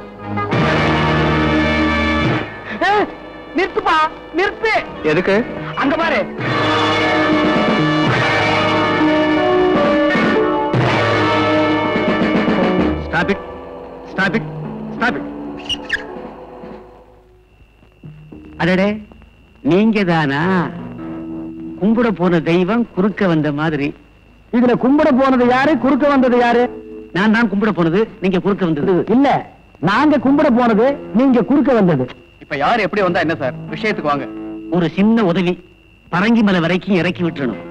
நிறுத்துப்பா, நிறுத்து.
எதுக்கு?
அங்க பாரு.
Stop it. Stop it. Stop it.
அடடே, நீங்க தானா? கும்பிட போன தெய்வம் குறுக்க வந்த மாதிரி.
இதுல கும்பிட போனது யாரு, குறுக்க வந்தது யாரு?
நான் தான் கும்பிட போனது, நீங்க குறுக்க வந்தது.
இல்ல, நாங்க கும்பிட போனது, நீங்க குறுக்க வந்தது.
இப்ப யாரு எப்படி வந்தா என்ன சார்? விஷயத்துக்கு வாங்க.
ஒரு சின்ன உதவி, பரங்கிமலை வரைக்கும் இறக்கி விட்டுறணும்.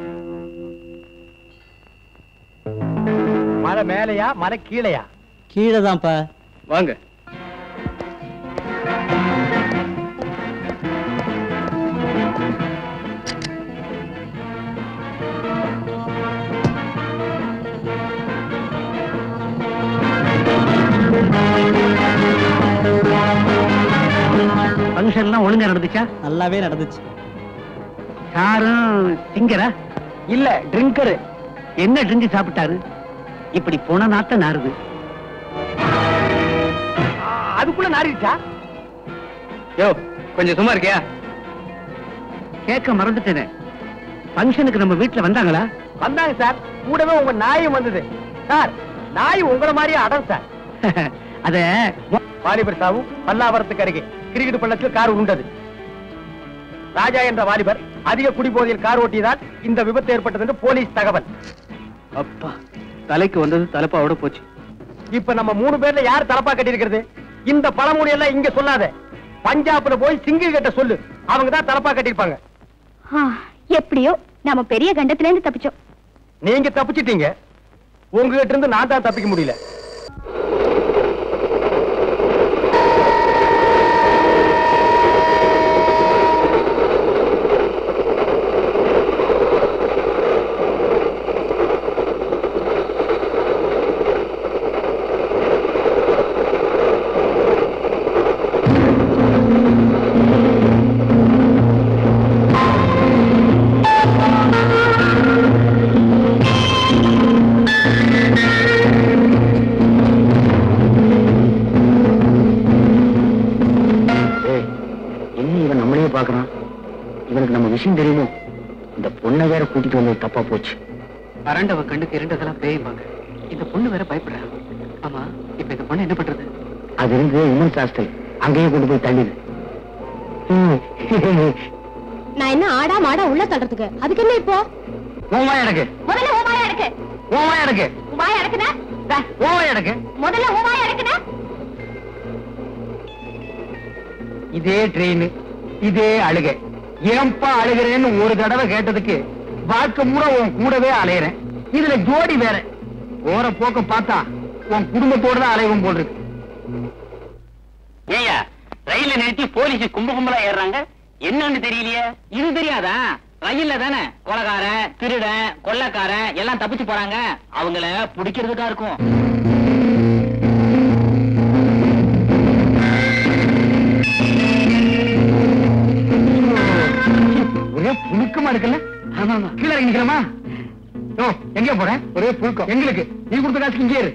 மலை மேலையா மலை கீழையா?
கீழே தான்ப்பா.
வாங்க.
ஃபங்க்ஷன் எல்லாம் ஒழுங்கா நடந்துச்சா?
நல்லாவே நடந்துச்சு.
யாரும் திங்கரா?
இல்ல, ட்ரிங்கரு.
என்ன ட்ரிங்க் சாப்பிட்டாரு? இப்படி போன நாத்த நாறுது.
அதுக்குள்ள நாரிடுச்சா?
யோ, கொஞ்சம் சும்மா இருக்கியா?
கேட்க மறந்துட்டேனே, ஃபங்க்ஷனுக்கு நம்ம வீட்டுல வந்தாங்களா?
வந்தாங்க சார், கூடவே உங்க நாயும் வந்தது. சார், நாய் உங்கள மாதிரியே அடம் சார்.
அத
வாலிபர் சாவு பல்லாவரத்துக்கு அருகே கிரிக்கெட் பள்ளத்தில் கார் உண்டது. ராஜா என்ற வாலிபர் அதிக குடிபோதையில் கார் ஓட்டியதால் இந்த விபத்து ஏற்பட்டது என்று போலீஸ் தகவல்.
அப்பா, தலைக்கு வந்தது தலைப்பாவோட போச்சு.
இப்ப நம்ம 3 பேர்ல யார் தலப்பா கட்டியிருக்கிறது? இந்த பழமொழி எல்லாம் இங்க சொல்லாத, பஞ்சாப்ல போய் சிங்கிள் கிட்ட சொல்லு, அவங்க தான் தலப்பா கட்டிருப்பாங்க.
எப்படியோ நாம பெரிய கண்டத்துல இருந்து தப்பிச்சோம்.
நீங்க தப்பிச்சிட்டீங்க, உங்ககிட்ட இருந்து நான் தான் தப்பிக்க முடியல.
இவனுக்கு நம்ம விஷயம் தெரியுமோ? இந்த பொண்ணை வேற கூட்டிட்டு வந்தது தப்பா போச்சு. அரண்டவ கண்ணுக்கு இரண்டதெல்லாம் பேய்பாங்க. இந்த பொண்ணு வேற பயப்படுறா. ஆமா, இப்ப இந்த பொண்ணு என்ன பண்றது? அது இருந்து உமன்ஸ் ஹாஸ்டல், அங்கேயே கொண்டு போய் தள்ளிடு.
நான் என்ன ஆடா மாடா உள்ள தள்ளுறதுக்கு? அதுக்கு என்ன இப்போ?
ஓமா எனக்கு
முதல்ல ஓமாயா எடுக்கு.
ஓமா எனக்கு
வாயா எடுக்குதா?
ஓமா எனக்கு
முதல்ல ஓமாயா எடுக்குதா?
இதே ட்ரெயின், இதே அழுகை. ஏன்பா அழுகிறேன்னு ஒரு தடவை கேட்டதுக்கு வாழ்க்கை பூரா உன் கூடவே அலையிறேன். இதுல ஜோடி வேற. போற போக்க பார்த்தா உன் குடும்பத்தோட தான் அலைவும் போல் இருக்கு.
ஏயா ரயில நிறுத்தி போலீஸ் கும்பலா ஏறாங்க, என்னன்னு தெரியலையே.
இது தெரியாதா? ரயில்ல தானே கொலைகாரன், திருடன், கொள்ளக்காரன் எல்லாம் தப்பிச்சு போறாங்க. அவங்கள பிடிக்கிறதுக்கா இருக்கும்.
ஒரே புழுக்கமா இருக்குல்ல? கீழே இறங்கி நிக்கிறமா? ஓ, எங்க போறேன்? ஒரே புழுக்கம் எங்களுக்கு. நீ கொடுத்த காசுக்கு இங்கே இரு.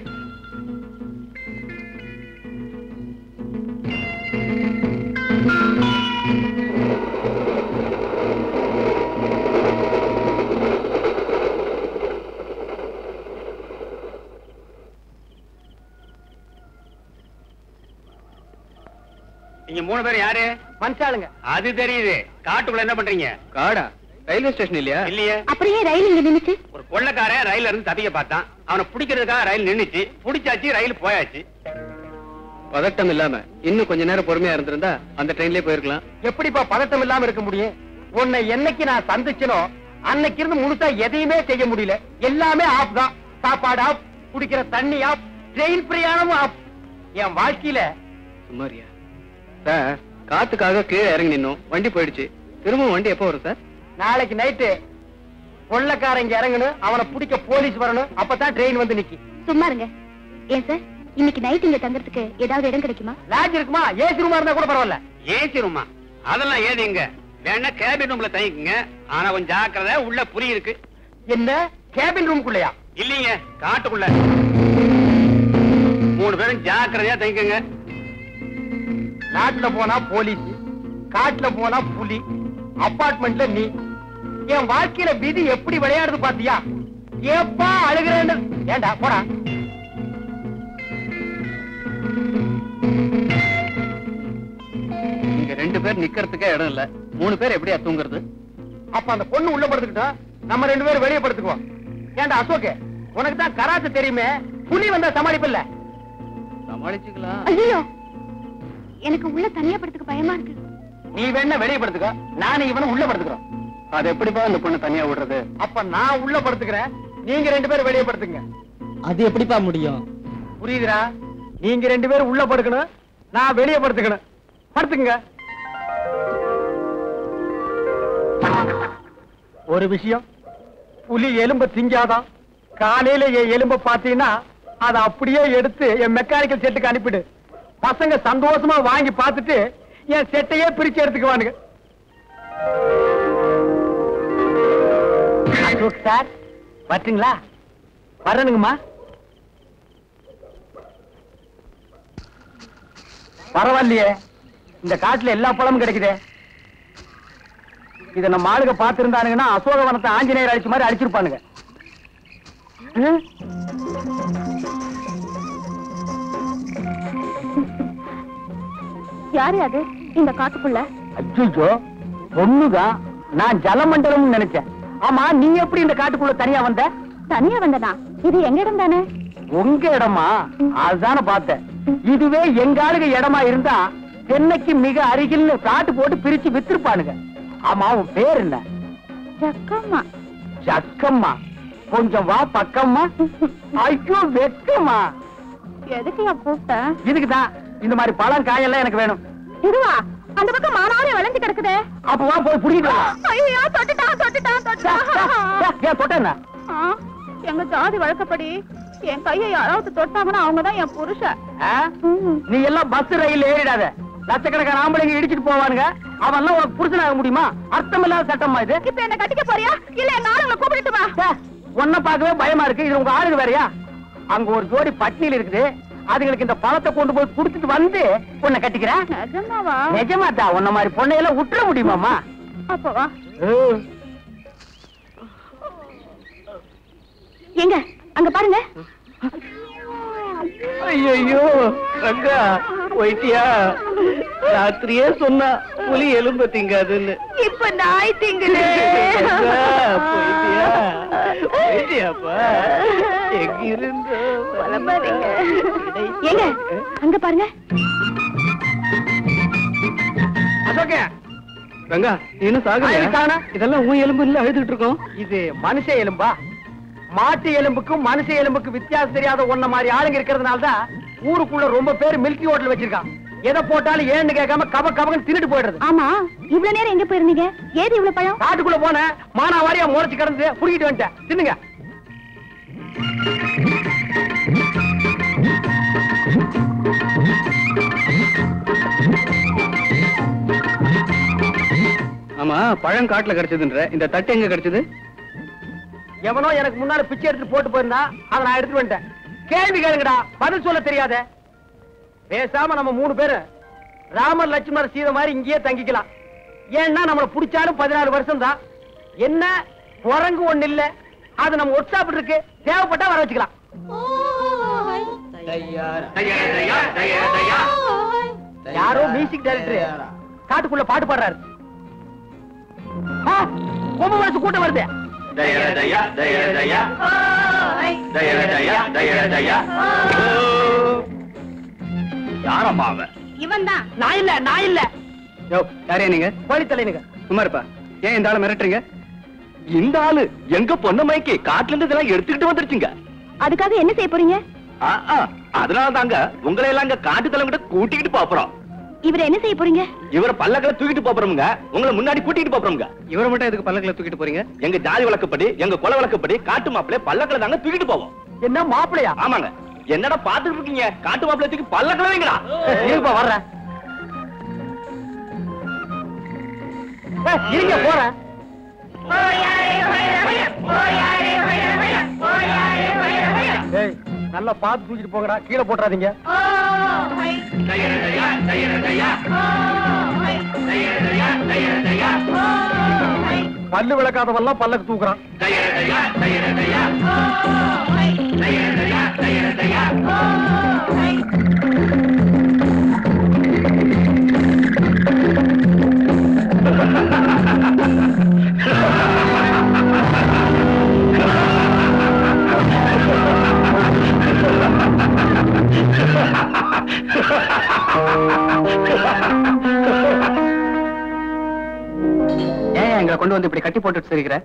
நீங்க 3 பேர் யாரு?
மனுஷாளுங்க.
அது தெரியுது. காட்டுக்குள்ள என்ன பண்றீங்க?
காடா? ரயில்வே ஸ்டேஷன் இல்லையா?
இல்லையே.
அப்படியே ரயில் இங்க நின்னுச்சு.
ஒரு கொள்ளக்காரன் ரயில்ல இருந்து தப்பிக்க பார்த்தான். அவனை பிடிக்கிறதுக்காக ரயில் நின்னுச்சு. பிடிச்சாச்சு, ரயில் போயாச்சு.
பதட்டம் இல்லாம இன்னும் கொஞ்ச நேரம் பொறுமையா இருந்திருந்தா அந்த ட்ரெயின்லயே போயிருக்கலாம்.
எப்படிப்பா பதட்டம் இல்லாம இருக்க முடியும்? உன்னை என்னைக்கு நான் சந்திச்சனோ அன்னைக்கு இருந்து முழுசா எதையுமே செய்ய முடியல. எல்லாமே ஆப் தான். சாப்பாடு ஆப், குடிக்கிற தண்ணி ஆப், ட்ரெயின் பிரயாணமும் ஆப். என் வாழ்க்கையில
சுமாரியா சார், காத்துக்காக கீழே இறங்கி நின்னோம். வண்டி போயிடுச்சு. திரும்ப வண்டி எப்போ வரும் சார்?
நாளைக்கு நைட்டு கொள்ளக்காரங்க இறங்கணும், அவனை பிடிக்க போலீஸ் வரணும். அப்பதான் ட்ரெயின் வந்து நிக்கி.
சும்மா இருங்க. ஏன் சார், இன்னைக்கு நைட் இங்க தங்கறதுக்கு ஏதாவது இடம் கிடைக்குமா?
லாட்ஜ் இருக்குமா? ஏசி ரூமா இருந்தா கூட பரவாயில்ல.
ஏசி ரூமா? அதெல்லாம் ஏதிங்க. வேணா கேபின் ரூம்ல தங்கிக்குங்க. ஆனா கொஞ்சம் ஜாக்கிரதை, உள்ள புலி இருக்கு.
என்ன கேபின் ரூம்குள்ளயா?
இல்லீங்க, காட்டுக்குள்ள. 3 பேரும் ஜாக்கிரதையா தங்கிக்கங்க.
நாட்டுல போனா போலீஸ், காட்டுல போனா புலி, அபார்ட்மெண்ட்ல நீ. என் வாழ்க்கையில விதி எப்படி விளையாடுது பாத்தியா? ஏப்பா அழுகிறேன்னு. ஏண்டா போடா.
இங்க 2 பேர் நிக்கிறதுக்கே இடம் இல்ல. 3 பேர் எப்படியா தூங்குறது?
அப்ப அந்த பொண்ணு உள்ள படுத்துக்கிட்டோம், நம்ம 2 பேரும் வெளியே படுத்துக்குவோம். ஏண்டா அசோக், உனக்கு தான் கராத்தே தெரியுமே, புலி வந்தா சமாளிப்பில்ல?
சமாளிச்சுக்கலாம்.
ஐயோ, எனக்கு உள்ள தனியா படுத்துக்க பயமா இருக்கு.
நீ வேணா வெளியே படுத்துக்க, நானும் இவனும் உள்ள படுத்துக்கிறோம்.
அது எப்படிப்பா அந்த பொண்ணு தனியா விடுறது?
அப்ப நான் உள்ள படுத்துக்கிறேன், நீங்க 2 பேரும் வெளியே படுத்துங்க.
அது எப்படிப்பா முடியும்?
புரியுதுடா? நீங்க 2 பேரும் உள்ள படுக்கணும், நான் வெளியே படுத்துக்கணும். படுத்துங்க. ஒரு விஷயம், புலி எலும்ப திங்காதான். காலையில என் எலும்ப பாத்தீங்கன்னா அதை அப்படியே எடுத்து என் மெக்கானிக்கல் செட்டுக்கு அனுப்பிடு. பசங்க சந்தோஷமா வாங்கி பார்த்துட்டு என் செட்டையே பிரிச்சு எடுத்துக்குவானுங்க. அசோக் சார் வரட்டுங்களா? வரணுங்கம்மா. பரவாயில்லையே, இந்த காட்டுல எல்லா பழமும் கிடைக்குதே. இத நம்ம ஆளுங்க பாத்துருந்தானுங்கன்னா அசோகவனத்தை ஆஞ்சநேயர் அடிச்ச மாதிரி அடிச்சிருப்பானுங்க.
யாரு அது இந்த காட்டுக்குள்ள?
அச்சோ, பொண்ணுதான். நான் ஜலமண்டலம் நினைச்சேன். ஆமா, நீ எப்படி இந்த காட்டுக்குள்ள தனியா வந்த?
தனியா வந்தனா? இது எங்க இடம் தானே?
உங்க இடமா? அதுதானே பார்த்தேன். இதுவே எங்க ஆளுங்க இடமா இருந்தா சென்னைக்கு மிக அருகில் காட்டு போட்டு பிரிச்சு வித்திருப்பானுங்க. ஆமா, உன் பேர் என்ன?
ஜக்கம்மா.
ஜக்கம்மா? கொஞ்சம் வா பக்கம்மா. ஐயோ வெக்கம்மா.
எதுக்கு கூப்பிட்ட?
இதுக்குதான். இந்த மாதிரி பழம் காயெல்லாம் எனக்கு வேணும்.
இதுவா? அந்த பக்கம் மானாரே வளைஞ்சு கிடக்குதே.
அப்ப வா போய் புடிக்கிட்டு வா.
ஐயோ, தொட்டுட்டான் தொட்டுட்டான் தொட்டுட்டான்.
ஏன் தொட்டேன்னா?
எங்க ஜாதி வழக்கப்படி என் கையை யாராவது தொட்டாங்கன்னா அவங்கதான் என் புருஷன்.
நீ எல்லாம் பஸ் ரயில் ஏறிடாத. லட்சக்கணக்கான ஆம்பளைங்க இடிச்சிட்டு போவானுங்க. அவன்லாம் உனக்கு புருஷனாக முடியுமா? அர்த்தம் இல்லாத சட்டமா இது?
இப்ப என்ன கட்டிக்க போறியா இல்ல எங்க ஆளுங்களை கூப்பிட்டு வா?
உன்ன பார்க்கவே பயமா இருக்கு. இது உங்க ஆளுங்க வேறையா? அங்க ஒரு ஜோடி பட்னியில் இருக்குது. அதுங்களுக்கு இந்த பழத்தை கொண்டு போய் குடுத்துட்டு வந்து உன்னை கட்டிக்கிறேன்.
நிஜமாவா?
நிஜமாதா? உன்ன மாதிரி பொண்ணையெல்லாம் விட்டுற முடியுமாமா?
அப்போ வா. எங்க அங்க பாருங்க.
ஐயோ ரங்கா போயிட்டியா? ராத்திரியே சொன்னா புலி எலும்ப திங்காதுன்னு.
இப்ப நாய் திங்குது.
போயிட்டியா? போயிட்டியாப்பா? எங்கிருந்து
எங்க அங்க பாருங்க.
அசோகே
ரங்கா இன்னும் சாகல.
இதெல்லாம் உன் எலும்பு இல்ல அழுதுகிட்டு இருக்கோம். இது மனுஷ எலும்பா? மாட்டு எலும்புக்கும் மனுஷ எலும்புக்கும் வித்தியாசம் தெரியாத ஒன்ன மாதிரி ஆளுங்க இருக்கிறதுனாலதான் ஊருக்குள்ள ரொம்ப பேர் மில்கி ஹோட்டல் வச்சிருக்கான். எதை போட்டாலும் ஏன்னு கேட்காம கப கபன்னு தின்னுட்டு போயிடுறது.
ஆமா, இவ்வளவு நேரம் எங்க போயிருந்தீங்க? ஏது இவ்வளவு பழம்?
காட்டுக்குள்ள போன மானாவாரியா முறைச்சு கிடந்து புடிக்கிட்டு வந்துட்டேன். தின்னுங்க.
ஆமா, பழம் காட்டுல கிடைச்சதுன்ற இந்த தட்டு எங்க கிடைச்சது?
எவனோ எனக்கு முன்னால பிச்சை எடுத்து போட்டு போயிருந்தா அதை நான் எடுத்துட்டு வந்துட்டேன். கேள்வி கேளுங்கடா, பதில் சொல்ல தெரியாத. பேசாம நம்ம 3 பேரு ராமர் லட்சுமணர் சீதை மாதிரி இங்கேயே தங்கிக்கலாம். ஏன்னா நம்மள புடிச்சாலும் 14 வருஷம் தான். என்ன குரங்கு ஒண்ணு இல்ல, அது நம்ம ஒர்க் ஷாப் இருக்கு, தேவைப்பட்டா வர வச்சுக்கலாம். யாரோ மியூசிக் டைரக்டர் காட்டுக்குள்ள பாட்டு பாடுறாரு. கொம்பு மனசு கூட்டம் வருது.
யாரம்மா அவன்?
இவன் தான்.
நான் இல்ல, நான் இல்ல.
யோ, யாரே நீங்க?
கோழி தலைனுங்க.
சும்மா இருப்பா. ஏன் இந்த ஆளை மிரட்டுறீங்க?
இந்த ஆளு எங்க பொண்ணு மைக்கு காட்டுல இருந்து இதெல்லாம் எடுத்துக்கிட்டு வந்துருச்சுங்க.
அதுக்காக என்ன செய்ய போறீங்க?
அதனால தாங்க உங்களை எல்லாம் இங்க காட்டு தலைங்கிட்ட கூட்டிக்கிட்டு போறோம்.
இவரை என்ன செய்ய போறீங்க?
இவரை பல்லக்களை தூக்கிட்டு போறோமுங்க. உங்களை முன்னாடி கூட்டிட்டு போறோமுங்க.
இவரை மட்டும் எதுக்கு பல்லக்கில தூக்கிட்டு போறீங்க?
எங்க ஜாதி வழக்கப்படி, எங்க குல வழக்கப்படி காட்டு மாப்பிள்ளை பல்லக்களை தாங்க தூக்கிட்டு போவோம்.
என்ன மாப்பிளையா?
ஆமாங்க. என்னடா பாத்துட்டு இருக்கீங்க? காட்டு மாப்பிள்ளை தூக்கி பல்லக்களை வைங்கடா.
இருப்பா வர்றேன். இருங்க போறேன். நல்லா பார்த்து தூக்கிட்டு போங்கடா, கீழே போட்டுறாதீங்க. பல்லு விளக்காதவெல்லாம் பல்லக்கு தூக்குறான்.
ஏன் எங்களை கொண்டு வந்து இப்படி கட்டி போட்டுட்டு சிரிக்கிற?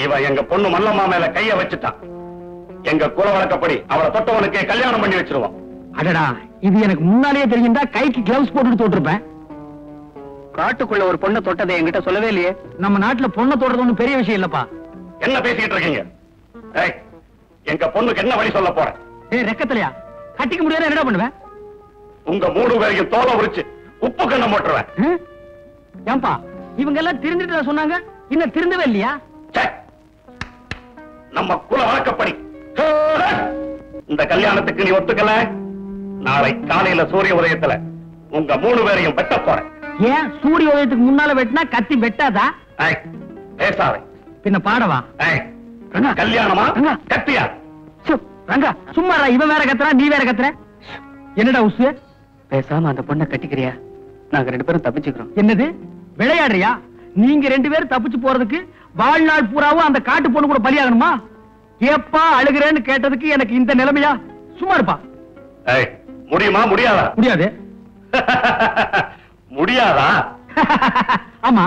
இவன் எங்க பொண்ணு மல்லம்மா மேல கைய வச்சுட்டான். எங்க குல வழக்கப்படி அவளை தொட்டவனுக்கே கல்யாணம் பண்ணி வச்சிருவோம்.
அடடா, இது எனக்கு முன்னாலேயே தெரிஞ்சிருந்தா கைக்கு கிளவுஸ் போட்டுட்டு தோட்டிருப்பேன்.
காட்டுக்குள்ள ஒரு பொண்ணை தொட்டதை என்கிட்ட சொல்லவே இல்லையே.
நம்ம நாட்டுல பொண்ணை தொடுறது ஒண்ணும் பெரிய விஷயம் இல்லப்பா.
என்ன பேசிட்டு இருக்கீங்க? எங்க பொண்ணுக்கு என்ன வழி சொல்ல போற?
ரெக்கத்திலையா கட்டிக்க முடியாது, என்ன பண்ணுவேன்?
உங்க 3 பேரையும் தோலை உரிச்சு உப்பு கண்ணம் போட்டுருவேன்.
ஏன்பா இவங்க எல்லாம் திருந்துட்டு சொன்னாங்க, இன்னும் திருந்தவே இல்லையா?
நம்ம குல வழக்கப்படி இந்த கல்யாணத்துக்கு நீ ஒத்துக்கல, நாளை காலையில சூரிய உதயத்துல உங்க 3 பேரையும் வெட்ட போறேன்.
ஏன் சூரிய உதயத்துக்கு முன்னால வெட்டினா கத்தி வெட்டாதா?
பேசாதே.
பின்ன பாடவா?
கல்யாணமா கத்தியா?
ரங்கா சும்மா இவன் வேற கத்துறா, நீ வேற கத்துற. என்னடா உசு?
பேசாம அந்த பொண்ணை கட்டிக்கிறியா? நாங்க 2 பேரும் தப்பிச்சுக்கிறோம்.
என்னது விளையாடுறியா? நீங்க 2 பேரும் தப்பிச்சு போறதுக்கு வாழ்நாள் பூராவும் அந்த காட்டு பொண்ணு கூட பலியாகணுமா? ஏப்பா அழுகிறேன்னு கேட்டதுக்கு எனக்கு இந்த நிலைமையா? சும்மா இருப்பா.
முடியுமா? முடியாதா?
முடியாது.
முடியாதா?
ஆமா.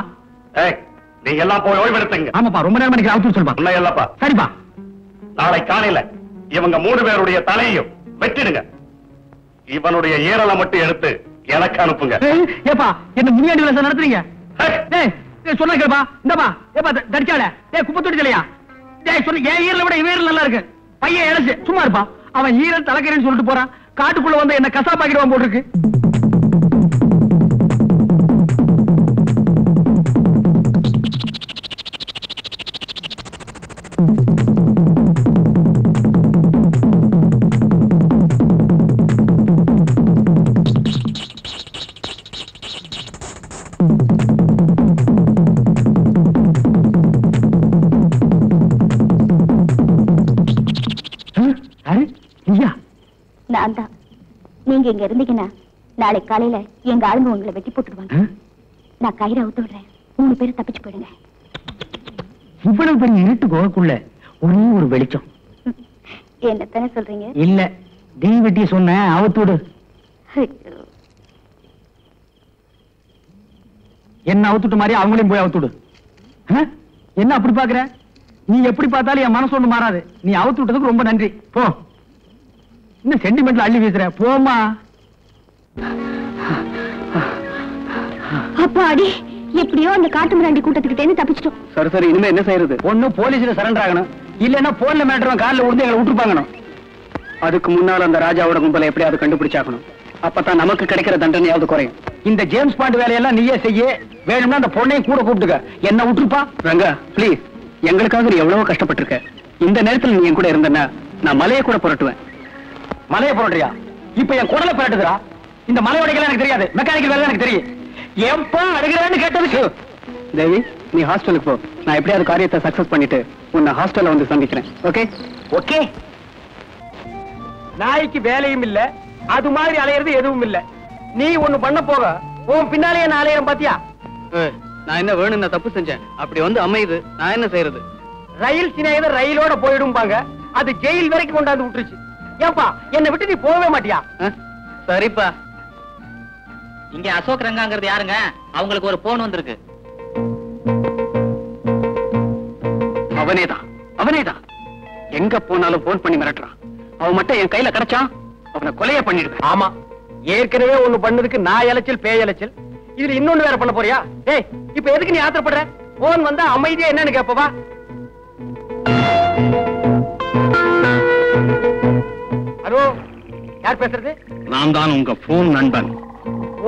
நீங்க எல்லாம் போய் ஓய்வெடுத்துங்க.
ஆமாப்பா, ரொம்ப நேரம் எனக்கு அவுத்து சொல்லுப்பா.
உண்மை இல்லப்பா.
சரிப்பா.
நாளை காலையில இவங்க 3 பேருடைய தலையையும் வெட்டிடுங்க. இவனுடைய ஈரலை மட்டும் எடுத்து எனக்கு அனுப்புங்க.
ஏப்பா என்ன முனியாண்டி விலாசம் நடத்துறீங்க? சொன்ன கேப்பா. இந்தப்பா ஏப்பா தடிச்சால குப்பை தொட்டிலையா? சொல்லு, என் ஈரலை விட இவன் நல்லா இருக்கு. பையன் இழைச்சு சும்மா இருப்பா. அவன் ஈரல் தலைக்கறின்னு சொல்லிட்டு போறான். காட்டுக்குள்ள வந்து என்ன கசாப்பாக்கிடுவான் போட்டுருக்கு.
நீங்க இங்க இருந்தீங்கன்னா நாளை காலையில எங்க ஆளுங்க உங்களை வெட்டி போட்டுடுவாங்க. நான் கயிறை அவுத்து விடுறேன், 3 பேரும் தப்பிச்சு போயிடுங்க.
இவ்வளவு பெரிய இருட்டு கோகுள்ள ஒரே ஒரு வெளிச்சம்.
என்னத்தானே சொல்றீங்க?
இல்ல, தீ வெட்டி சொன்ன அவுத்துடு. என்ன அவுத்துட்டு மாதிரி அவங்களையும் போய் அவுத்துடு. என்ன அப்படி பாக்குற? நீ எப்படி பார்த்தாலும் என் மனசு ஒண்ணு மாறாது. நீ அவுத்து விட்டதுக்கு ரொம்ப நன்றி. போ. இன்னும் சென்டிமெண்ட்ல அள்ளி வீசுற. போமா.
அப்பாடி, எப்படியோ அந்த காட்டு மிராண்டி கூட்டத்துக்கிட்டே தப்பிச்சிட்டோம்.
சரி சரி, இனிமே என்ன செய்யறது?
ஒண்ணு போலீஸ்ல சரண்டர் ஆகணும், இல்லன்னா போன்ல மேட்டரும் கார்ல உருந்து எங்களை விட்டுருப்பாங்க.
அதுக்கு முன்னால அந்த ராஜாவோட கும்பலை எப்படியாவது கண்டுபிடிச்சாக்கணும். அப்பதான் நமக்கு கிடைக்கிற தண்டனையாவது குறையும்.
இந்த ஜேம்ஸ் பாண்ட் வேலையெல்லாம் நீயே செய்ய. வேணும்னா அந்த பொண்ணையும் கூட கூப்பிட்டுக்க. என்ன விட்டுருப்பா.
ரங்கா பிளீஸ், எங்களுக்காக நீ எவ்வளவோ கஷ்டப்பட்டிருக்க. இந்த நேரத்தில் நீ என் கூட இருந்தன்னா நான் மலையை கூட புரட்டுவேன்.
மலையை புரட்டுறியா? இப்ப என் குடலை புரட்டுதுரா. இந்த மலை உடைக்கலாம் எனக்கு தெரியாது, மெக்கானிக்கல் வேலை எனக்கு தெரியும். எப்பா அழுகிறேன்னு கேட்டதுக்கு.
தேவி, நீ ஹாஸ்டலுக்கு போ. நான் எப்படியாவது காரியத்தை சக்சஸ் பண்ணிட்டு உன்னை ஹாஸ்டல்ல வந்து சந்திக்கிறேன். Okay
okay. நாய்க்கு வேலையும் இல்ல, அது மாதிரி அலையிறது எதுவும் இல்ல. நீ ஒண்ணு பண்ண போக உன் பின்னாலே நான் அலையிறேன் பாத்தியா?
நான் என்ன வேணும், நான் தப்பு செஞ்சேன். அப்படி வந்து அமையுது, நான் என்ன செய்யறது?
ரயில் சினையத ரயிலோட போயிடும்பாங்க, அது ஜெயில் வரைக்கும் கொண்டாந்து விட்டுருச்சு. ஏப்பா என்னை விட்டு நீ போகவே மாட்டியா?
சரிப்பா.
இங்க அசோக் ரங்காங்கிறது யாருங்க? அவங்களுக்கு ஒரு போன் வந்திருக்கு.
அவனேதான் அவனேதான். எங்க போனாலும் போன் பண்ணி மிரட்டுறான். அவன் மட்டும் என் கையில கிடைச்சான், அவனை கொலைய பண்ணிடுவேன்.
ஆமா, ஏற்கனவே ஒண்ணு பண்ணதுக்கு நான் இலைச்சல் பேய் இலைச்சல், இதுல இன்னொன்னு வேற பண்ண போறியா? டேய், இப்ப எதுக்கு நீ ஆத்திரப்படுற? போன் வந்தா அமைதியா என்னன்னு கேப்பவா? ஹலோ, யார் பேசுறது?
நான் தான் உங்க போன் நண்பன்.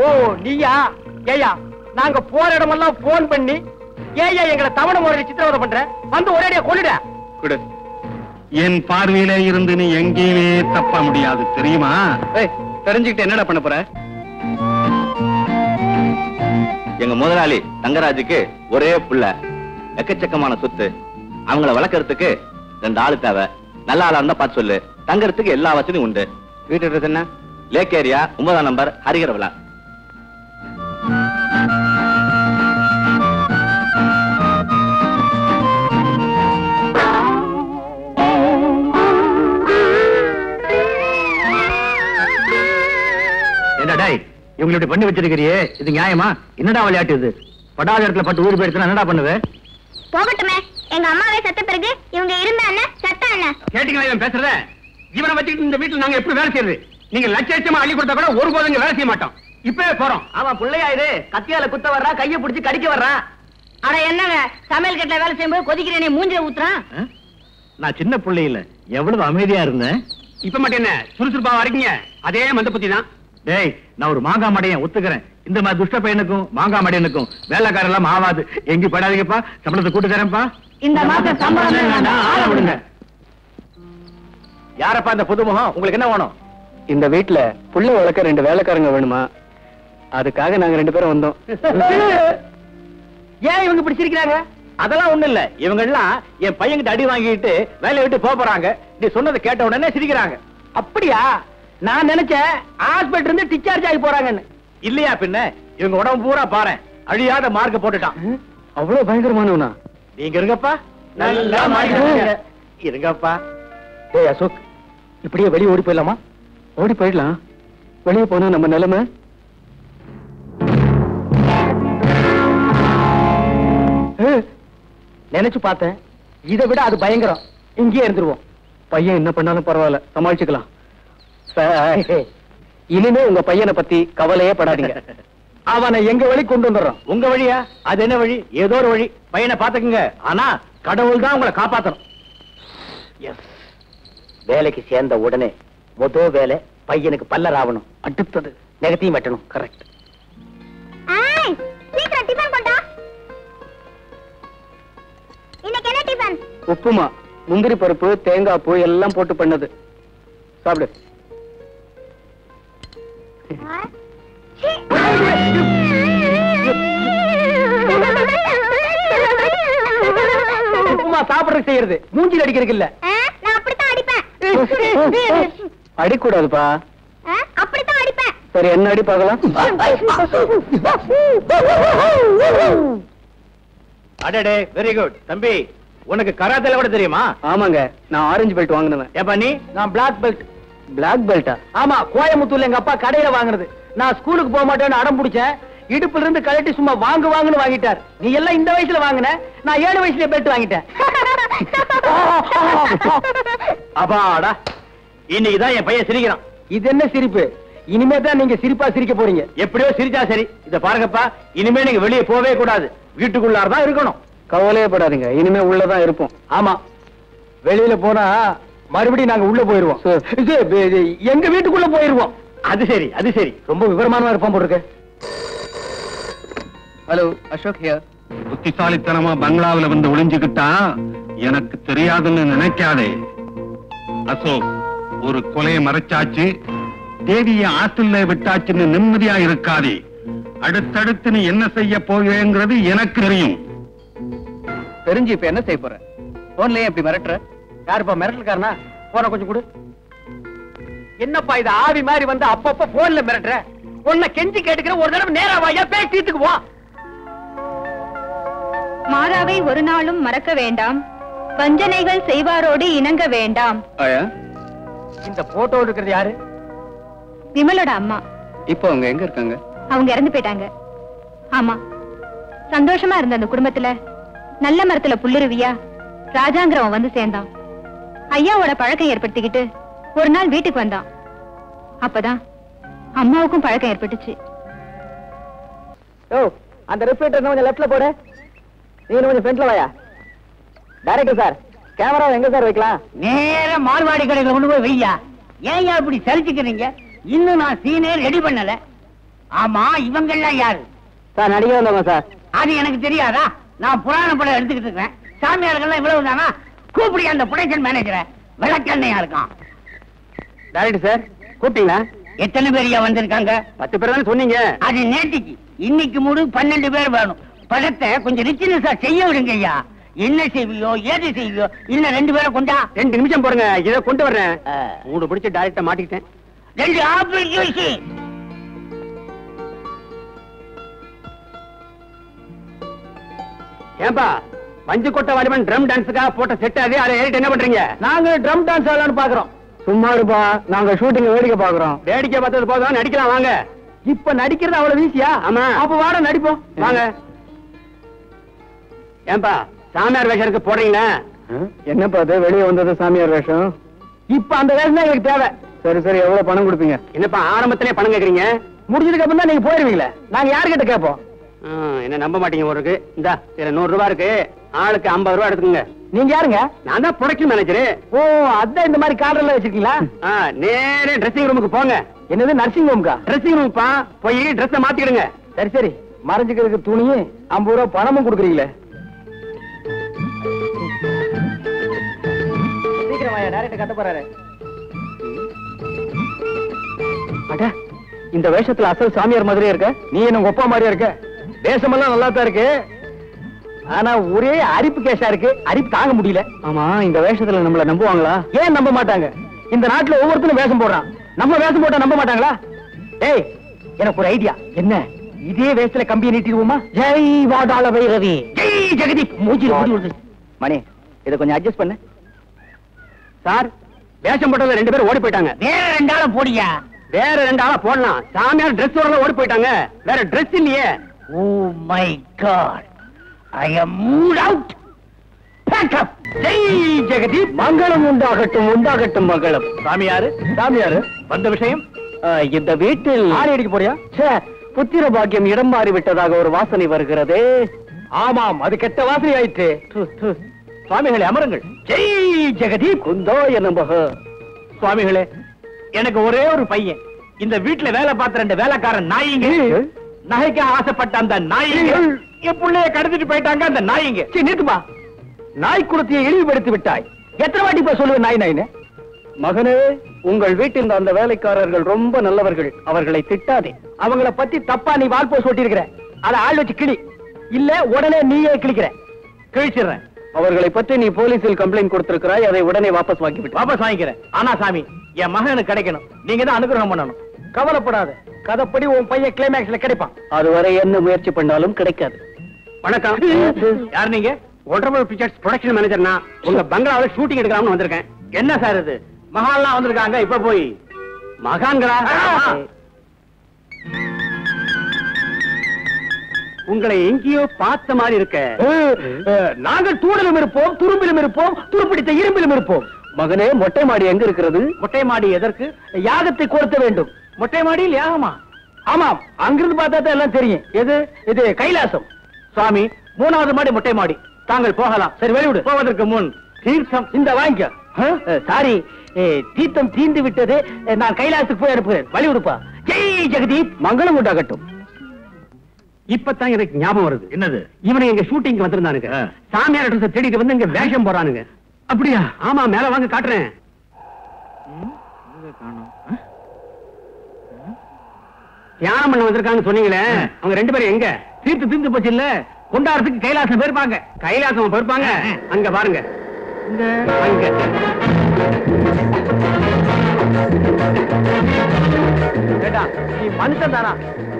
ஓ நீயா? ஏயா, நாங்க போற இடமெல்லாம் போன் பண்ணி ஏயா எங்களை தவணை முறையில் சித்திரவதை பண்ற? வந்து ஒரேடியா கொள்ளிட.
குடு.
என் பார்வையில இருந்து நீ எங்கேயுமே தப்ப முடியாது, தெரியுமா?
தெரிஞ்சுக்கிட்டு என்னடா பண்ண போற?
எங்க முதலாளி தங்கராஜுக்கு ஒரே புள்ள, எக்கச்சக்கமான சொத்து. அவங்கள வளர்க்கறதுக்கு 2 ஆளு தேவை. நல்ல ஆளா இருந்தா பார்த்து சொல்லு. தங்கறதுக்கு எல்லா வசதியும் உண்டு.
வீட்டு அட்ரஸ் என்ன?
லேக் ஏரியா 9ஆம் நம்பர், ஹரிகர விழா.
என்னடா இவங்களை பண்ணி வச்சிருக்கிறியே, இது நியாயமா? என்னடா விளையாட்டு இது? படாத இடத்துல பட்டு ஊர் போயிடுச்சுன்னா என்னடா பண்ணுவேன்?
போகட்டுமே, எங்க அம்மாவே செத்த பிறகு இவங்க இருந்தா என்ன, சத்தா என்ன?
கேட்டீங்களா இவன் பேசுறத? இவனை வச்சுக்கிட்டு இந்த வீட்டுல நாங்க எப்படி வேலை செய்யறது? நீங்க லட்சமா அள்ளி கொடுத்தா கூட ஒருபோதும் இங்க வேலை செய்ய மாட்டோம். இப்பவே போறோம்.
அவன் பிள்ளையாயிரு, கத்தியால குத்த வர்றா, கைய பிடிச்சு கடிக்க வர்றான்.
அட என்னங்க, சமையல் கட்டுல வேலை செய்யும்போது கொதிக்கிறேனே மூஞ்சில ஊத்துறான்.
நான் சின்ன பிள்ளை இல்ல, எவ்வளவு அமைதியா இருந்தேன்.
இப்ப மட்டும் என்ன சுறுசுறுப்பா வரீங்க? அதே மந்த புத்தி தான்.
டேய், நான் ஒரு மாங்காய் மடையன், ஒத்துக்கிறேன். இந்த மாதிரி துஷ்ட பையனுக்கும் மாங்காய் மடையனுக்கும் வேலைக்காரன் எல்லாம் ஆவாது. எங்க படாதீங்கப்பா, சம்பளத்தை கூட்டு தரேன்ப்பா.
இந்த மாசம் சம்பளம் வேண்டாம், ஆள விடுங்க.
யாரப்பா இந்த புதுமுகம்? உங்களுக்கு என்ன வேணும்?
இந்த வீட்டுல புள்ள வளர்க்க 2 வேலைக்காரங்க வேணுமா? அதுக்காக நாங்க 2 பேரும் வந்தோம்.
ஏன் இவங்க பிடிச்சிருக்கிறாங்க? அதெல்லாம் ஒண்ணு இல்ல. இவங்க எல்லாம் என் பையன்கிட்ட அடி வாங்கிட்டு வேலையை விட்டு போறாங்க. நீ சொன்னதை கேட்ட உடனே சிரிக்கிறாங்க. அப்படியா? நான் நினைச்சேன் ஹாஸ்பிட்டல் இருந்து டிஸ்சார்ஜ் ஆகி போறாங்கன்னு. இல்லையா பின்ன? இவங்க உடம்பு பூரா பாரு, அழியாத மார்க்க போட்டுட்டான்.
அவ்வளவு பயங்கரமானவனா?
நீங்க இருங்கப்பா, நல்லா மாட்டிக்கிட்டீங்க. இருங்கப்பா. ஏய் அசோக், இப்படியே வெளியே ஓடி போயிடலாமா?
ஓடி போயிடலாம். வெளியே போனா நம்ம நிலைமை.
நினைச்சு பார்த்தேன், இதை விட அது பயங்கரம். இங்கேயே இருந்துருவோம்.
பையன் என்ன பண்ணாலும் பரவாயில்ல, சமாளிச்சுக்கலாம். இனிமே உங்க பையனை பத்தி கவலையே படாதீங்க.
அவனை எங்க வழி கொண்டு வந்துடுறோம். உங்க வழியா? அது என்ன வழி? ஏதோ ஒரு வழி. பையனை பாத்துக்குங்க, ஆனா கடவுள் தான் உங்களை காப்பாத்தணும். வேலைக்கு சேர்ந்த உடனே முதல் வேலை பையனுக்கு பல்லர் ஆகணும். அடுத்தது நெகத்தையும் வெட்டணும். கரெக்ட்.
சீக்கிரம் டிபன் கொண்டா. இன்னைக்கு என்ன டிபன்?
உப்புமா, முந்திரி பருப்பு, தேங்காய் பூ எல்லாம் போட்டு பண்ணது. சாப்பிடு.
உப்புமா சாப்பிடுறது செய்யறது, மூஞ்சில் அடிக்கிறதுக்கு இல்ல.
நான் அப்படித்தான் அடிப்பேன்.
அடிக்கூடாதுப்பா.
அப்படித்தான் அடிப்பேன்.
சரி, என்ன அடி பார்க்கலாம்.
அடடே, வெரி குட் தம்பி. உனக்கு கராத்தேல கூட தெரியுமா?
ஆமாங்க, நான் ஆரஞ்சு பெல்ட் வாங்கினேன்.
ஏப்பா நீ?
நான் பிளாக் பெல்ட். பிளாக் பெல்ட்டா? ஆமா, கோயம்புத்தூர்ல எங்க அப்பா கடையில வாங்குனது. நான் ஸ்கூலுக்கு போக மாட்டேன்னு அடம் பிடிச்சேன். இடுப்புல இருந்து கழட்டி சும்மா வாங்குன்னு வாங்கிட்டார். நீ எல்லாம் இந்த வயசுல வாங்கின, நான் 7 வயசுல பெல்ட் வாங்கிட்டேன்.
அப்பாடா, இன்னைக்குதான் என் பையன் சிரிக்கிறான்.
இது என்ன சிரிப்பு? இனிமே தான் நீங்க சிரிப்பா சிரிக்க போறீங்க.
எப்படியோ சிரிச்சா சரி. இத பாருங்கப்பா, இனிமே நீங்க வெளியே போவே கூடாது, வீட்டுக்குள்ளாரதான் இருக்கணும்.
கவலையே படாதீங்க, இனிமே உள்ளதான் இருப்போம். ஆமா, வெளியில போனா மறுபடியும் நாங்க உள்ள போயிருவோம். எங்க வீட்டுக்குள்ள போயிருவோம்.
அது சரி, அது சரி.
ரொம்ப விவரமானவா இருப்பான் போட்டிருக்கு. Hello, Ashok here.
புத்திசாலித்தனமா பங்களாவில வந்து ஒளிஞ்சுக்கிட்டா எனக்கு தெரியாதுன்னு நினைக்காதே. அசோக், ஒரு கொலையை மறைச்சாச்சு, தேவிய ஆத்துல விட்டாச்சுன்னு நிம்மதியா இருக்காதே. அடுத்தடுத்து நீ என்ன செய்ய போகிறேங்கிறது எனக்கு தெரியும்.
தெரிஞ்சு இப்ப என்ன செய்ய போற? போன்லயே எப்படி மிரட்டுற? யாருப்பா மிரட்டல்காரனா? போன கொஞ்சம் கொடு. என்னப்பா இது ஆவி மாதிரி வந்து அப்பப்ப போன்ல மிரட்டுற? உன்னை கெஞ்சி கேட்டுக்கிற, ஒரு தடவை நேரா வாயா, பேசிட்டுக்கு போ.
மாறாவை ஒரு நாளும் மறக்க வேண்டாம், வஞ்சனைகள் செய்வாரோடு இணங்க வேண்டாம்.
இந்த போட்டோ இருக்கிறது யாரு?
விமலோட அம்மா.
இப்போ அவங்க எங்க இருக்காங்க?
அவங்க இறந்து போயிட்டாங்க. ஆமா, சந்தோஷமா இருந்த அந்த குடும்பத்துல நல்ல மரத்துல புல்லுருவியா ராஜாங்கிறவன் வந்து சேர்ந்தான். ஐயாவோட பழக்கம் ஏற்படுத்திக்கிட்டு ஒரு நாள் வீட்டுக்கு வந்தான். அப்பதான் அம்மாவுக்கும் பழக்கம் ஏற்பட்டுச்சு.
ஓ, அந்த ரிஃப்ளெக்டர் கொஞ்சம் லெஃப்ட்ல போடு. நீ கொஞ்சம் ஃப்ரண்ட்ல வாயா. டைரக்டர் சார், கேமரா எங்க சார் வைக்கலாம்?
நேர மார்வாடி கடையில கொண்டு போய் வையா. ஏன் இப்படி சரிச்சுக்கிறீங்க? இன்னும் நான் சீனே ரெடி பண்ணல. ஆமா, இவங்க எல்லாம் யாரு?
சார், நடிகை வந்தவங்க சார்.
அது எனக்கு தெரியாதா? நான் புராண படம் எடுத்துக்கிட்டு இருக்கேன். சாமியார்கள் இவ்வளவு தானா? கூப்பிடி அந்த ப்ரொடக்ஷன் மேனேஜரை. விளக்கண்ணையா இருக்கான்.
டைரக்டர் சார், கூப்பிட்டீங்களா?
எத்தனை பேரையா வந்திருக்காங்க?
10 பேர் தானே சொன்னீங்க.
அது நேற்றுக்கு. இன்னைக்கு மூடு 12 பேர் வேணும். படத்தை கொஞ்சம் ரிச்சினஸா செய்ய விடுங்க ஐயா. என்ன செய்வியோ, ஏது செய்வியோ, இன்னும் 2 பேரை கொண்டா.
2 நிமிஷம் போடுங்க, இதை கொண்டு வர்றேன். 3 பிடிச்சு டைரக்டா மாட்டிக்கிட்டேன்.
2 ஆப்பிள் ஜூஸ்.
ஏன்பா, மஞ்சு கொட்டை வாலிபன் ட்ரம் டான்ஸுக்காக போட்ட செட் அது, அதை ஏறிட்டு என்ன பண்றீங்க? நாங்க ட்ரம் டான்ஸ் ஆடலாம்னு பாக்குறோம். சும்மா இருப்பா, நாங்க ஷூட்டிங் வேடிக்கை பாக்குறோம். வேடிக்கை பார்த்தது போதும், நடிக்கலாம் வாங்க. இப்ப நடிக்கிறது அவ்வளவு ஈஸியா? ஆமா, அப்ப வாட நடிப்போம் வாங்க. ஏன்பா, சாமியார் வேஷம் போடுறீங்களா? என்னப்பா அது, வெளியே வந்தது சாமியார் வேஷம்? இப்ப அந்த வேஷம் தான் எங்களுக்கு தேவை. சரி சரி, எவ்வளவு பணம் கொடுப்பீங்க? என்னப்பா ஆரம்பத்திலே பணம் கேக்குறீங்க? முடிஞ்சதுக்கு அப்புறம் தான் நீங்க போயிருவீங்களே, நாங்க யாருக்கிட்ட கேட்போம்? என்ன நம்ப மாட்டீங்க ஒரு இருக்கு. இந்த 100 ரூபாய் இருக்கு, ஆளுக்கு 50 ரூபாய் எடுத்துக்கோங்க. நீங்க யாருங்க? நான் தான் ப்ரொடக்ஷன் மேனேஜர். ஓ, அதான் இந்த மாதிரி கார்டர்ல வச்சிருக்கீங்களா? நேரே ட்ரெஸ்ஸிங் ரூமுக்கு போங்க. என்னது நர்சிங் ரூமுக்கா? ட்ரெஸ்ஸிங் ரூம்ப்பா, போய் ட்ரெஸ்ஸை மாத்திக்கிடுங்க. சரி சரி, மறைஞ்சுக்கிறதுக்கு துணியும் 50 ரூபாய் பணமும் கொடுக்குறீங்களே. சீக்கிரம் வாயா, டைரக்டர் கட்ட போறாரு. அட, இந்த வேஷத்துல அசல் சாமியார் மாதிரியே இருக்க. நீ என்ன ஒப்பா மாதிரியா இருக்க? வேஷமெல்லாம் நல்லா தான் இருக்கு, ஆனா ஒரே அரிப்பு கேஷா இருக்கு. அரிப்பு தாங்க முடியல. ஆமா, இந்த வேஷத்துல நம்மள நம்புவாங்களா? ஏன் நம்ப மாட்டாங்க? இந்த நாட்டுல ஒவ்வொருத்தரும் வேஷம் போடுறான். நம்ம வேஷம் போட்டா நம்ப மாட்டாங்களா? ஏய், எனக்கு ஒரு ஐடியா. என்ன? இதே வேஷத்துல கம்பியை நீட்டிடுவோமா? ஜெய் வாடாள வைரவி, ஜெய் ஜெகதீப். மூஞ்சில முடி விடுது. மணி, இதை கொஞ்சம் அட்ஜஸ்ட் பண்ணு. சார், வேஷம் போட்டதுல 2 பேர் ஓடி போயிட்டாங்க.
வேற 2 ஆளை போடியா.
வேற 2 ஆளா போடலாம். சாமியார் டிரெஸ் ஓடி போயிட்டாங்க. வேற டிரெஸ் இல்லையே.
Oh my god, I am mood out. Pack up.
Jai Jagdeep. மங்களம் உண்டாகட்டும், உண்டாகட்டும் மங்களம். சாமியாரு, சாமியாரு வந்த விஷயம்? இந்த வீட்டில் ஆணி அடிக்க போறியா? புத்திர பாக்கியம் இடம் மாறி விட்டதாக ஒரு வாசனை வருகிறது. ஆமாம், அது கெட்ட வாசனை ஆயிற்று. சுவாமிகளே அமருங்கள். ஜெய் ஜெகதீப். குந்தோ என்னம்பக. சுவாமிகளே, எனக்கு ஒரே ஒரு பையன். இந்த வீட்டுல வேலை பார்த்த 2 வேலைக்காரன் நாயிங்க, நகைக்கு ஆசைப்பட்ட அந்த நாயிங்க என் பிள்ளைய கடத்திட்டு போயிட்டாங்க. அந்த நாயிங்க. நிறுத்துமா, நாய் குலத்தையை இழிவுபடுத்தி விட்டாய். எத்தனை வாட்டி போய் சொல்லுவேன் நாய் நாயின்னு? மகனே, உங்கள் வீட்டில் அந்த வேலைக்காரர்கள் ரொம்ப நல்லவர்கள், அவர்களை திட்டாதே. அவங்கள பத்தி தப்பா நீ வால் போஸ் ஓட்டி இருக்கிற. அதை ஆள் வச்சு கிளி, இல்ல உடனே நீயே கிளிக்கிற. கிழிச்சிடுறேன். அவர்களை பற்றி நீ போலீஸில் கம்ப்ளைண்ட் கொடுத்திருக்கிறாய், அதை உடனே வாபஸ் வாங்கிவிட்டு. வாபஸ் வாங்கிக்கிறேன். ஆனா சாமி, என் மகனுக்கு கிடைக்கணும். நீங்க தான் அனுகிரகம் பண்ணணும். கவலைப்படாத, கதைப்படி உன் பையன் கிளைமேக்ஸ்ல கிடைப்பான்.
அதுவரை என்ன முயற்சி பண்ணாலும் கிடைக்காது. வணக்கம். யார் நீங்க? Wonderful pictures production manager. நான் உங்க பங்களாவில ஷூட்டிங் எடுக்கலாம்னு வந்திருக்கேன். என்ன சார் இது? மகான்லாம் வந்திருக்காங்க. இப்ப போய் மகான்களா? உங்களை எங்கேயோ பார்த்த மாதிரி இருக்க.
நாங்கள் தூணிலும் இருப்போம், துரும்பிலும் இருப்போம், துருப்பிடித்த இரும்பிலும் இருப்போம்.
மகனே, மொட்டை மாடி எங்க இருக்கிறது?
மொட்டை மாடி எதற்கு? யாகத்தை கொடுத்த வேண்டும்.
மொட்டை மாடியில் யாகமா?
ஆமாம், அங்கிருந்து பார்த்தா தான் எல்லாம் தெரியும். எது? இது கைலாசம்.
சுவாமி, 3வது மாடி மொட்டை மாடி. தாங்கள் போகலாம்.
சரி, வெளிவிடு.
போவதற்கு முன் தீர்த்தம்
இந்த வாங்கிக்க. சாரி, தீர்த்தம் தீந்து விட்டது. நான் கைலாசத்துக்கு போய் அனுப்புகிறேன். வழி விடுப்பா. ஜெய் ஜெகதீப், மங்களம் உண்டாகட்டும்.
இப்பதான் எனக்கு ஞாபகம் வருது.
என்னது?
இவனை எங்க ஷூட்டிங் வந்திருந்தானுங்க. சாமியார் அட்ரஸ் தேடிட்டு வந்து இங்க வேஷம் போறானுங்க.
அப்படியா?
ஆமா, மேல வாங்க காட்டுறேன். தியானம் பண்ண வந்திருக்காங்க சொன்னீங்களே, அவங்க 2 பேரும் எங்க?
தீர்த்து தீர்ந்து போச்சு இல்ல, கொண்டாடுறதுக்கு கைலாசம் போயிருப்பாங்க.
கைலாசம் போயிருப்பாங்க. அங்க பாருங்க. அங்க
நீ மனுஷன் தானா?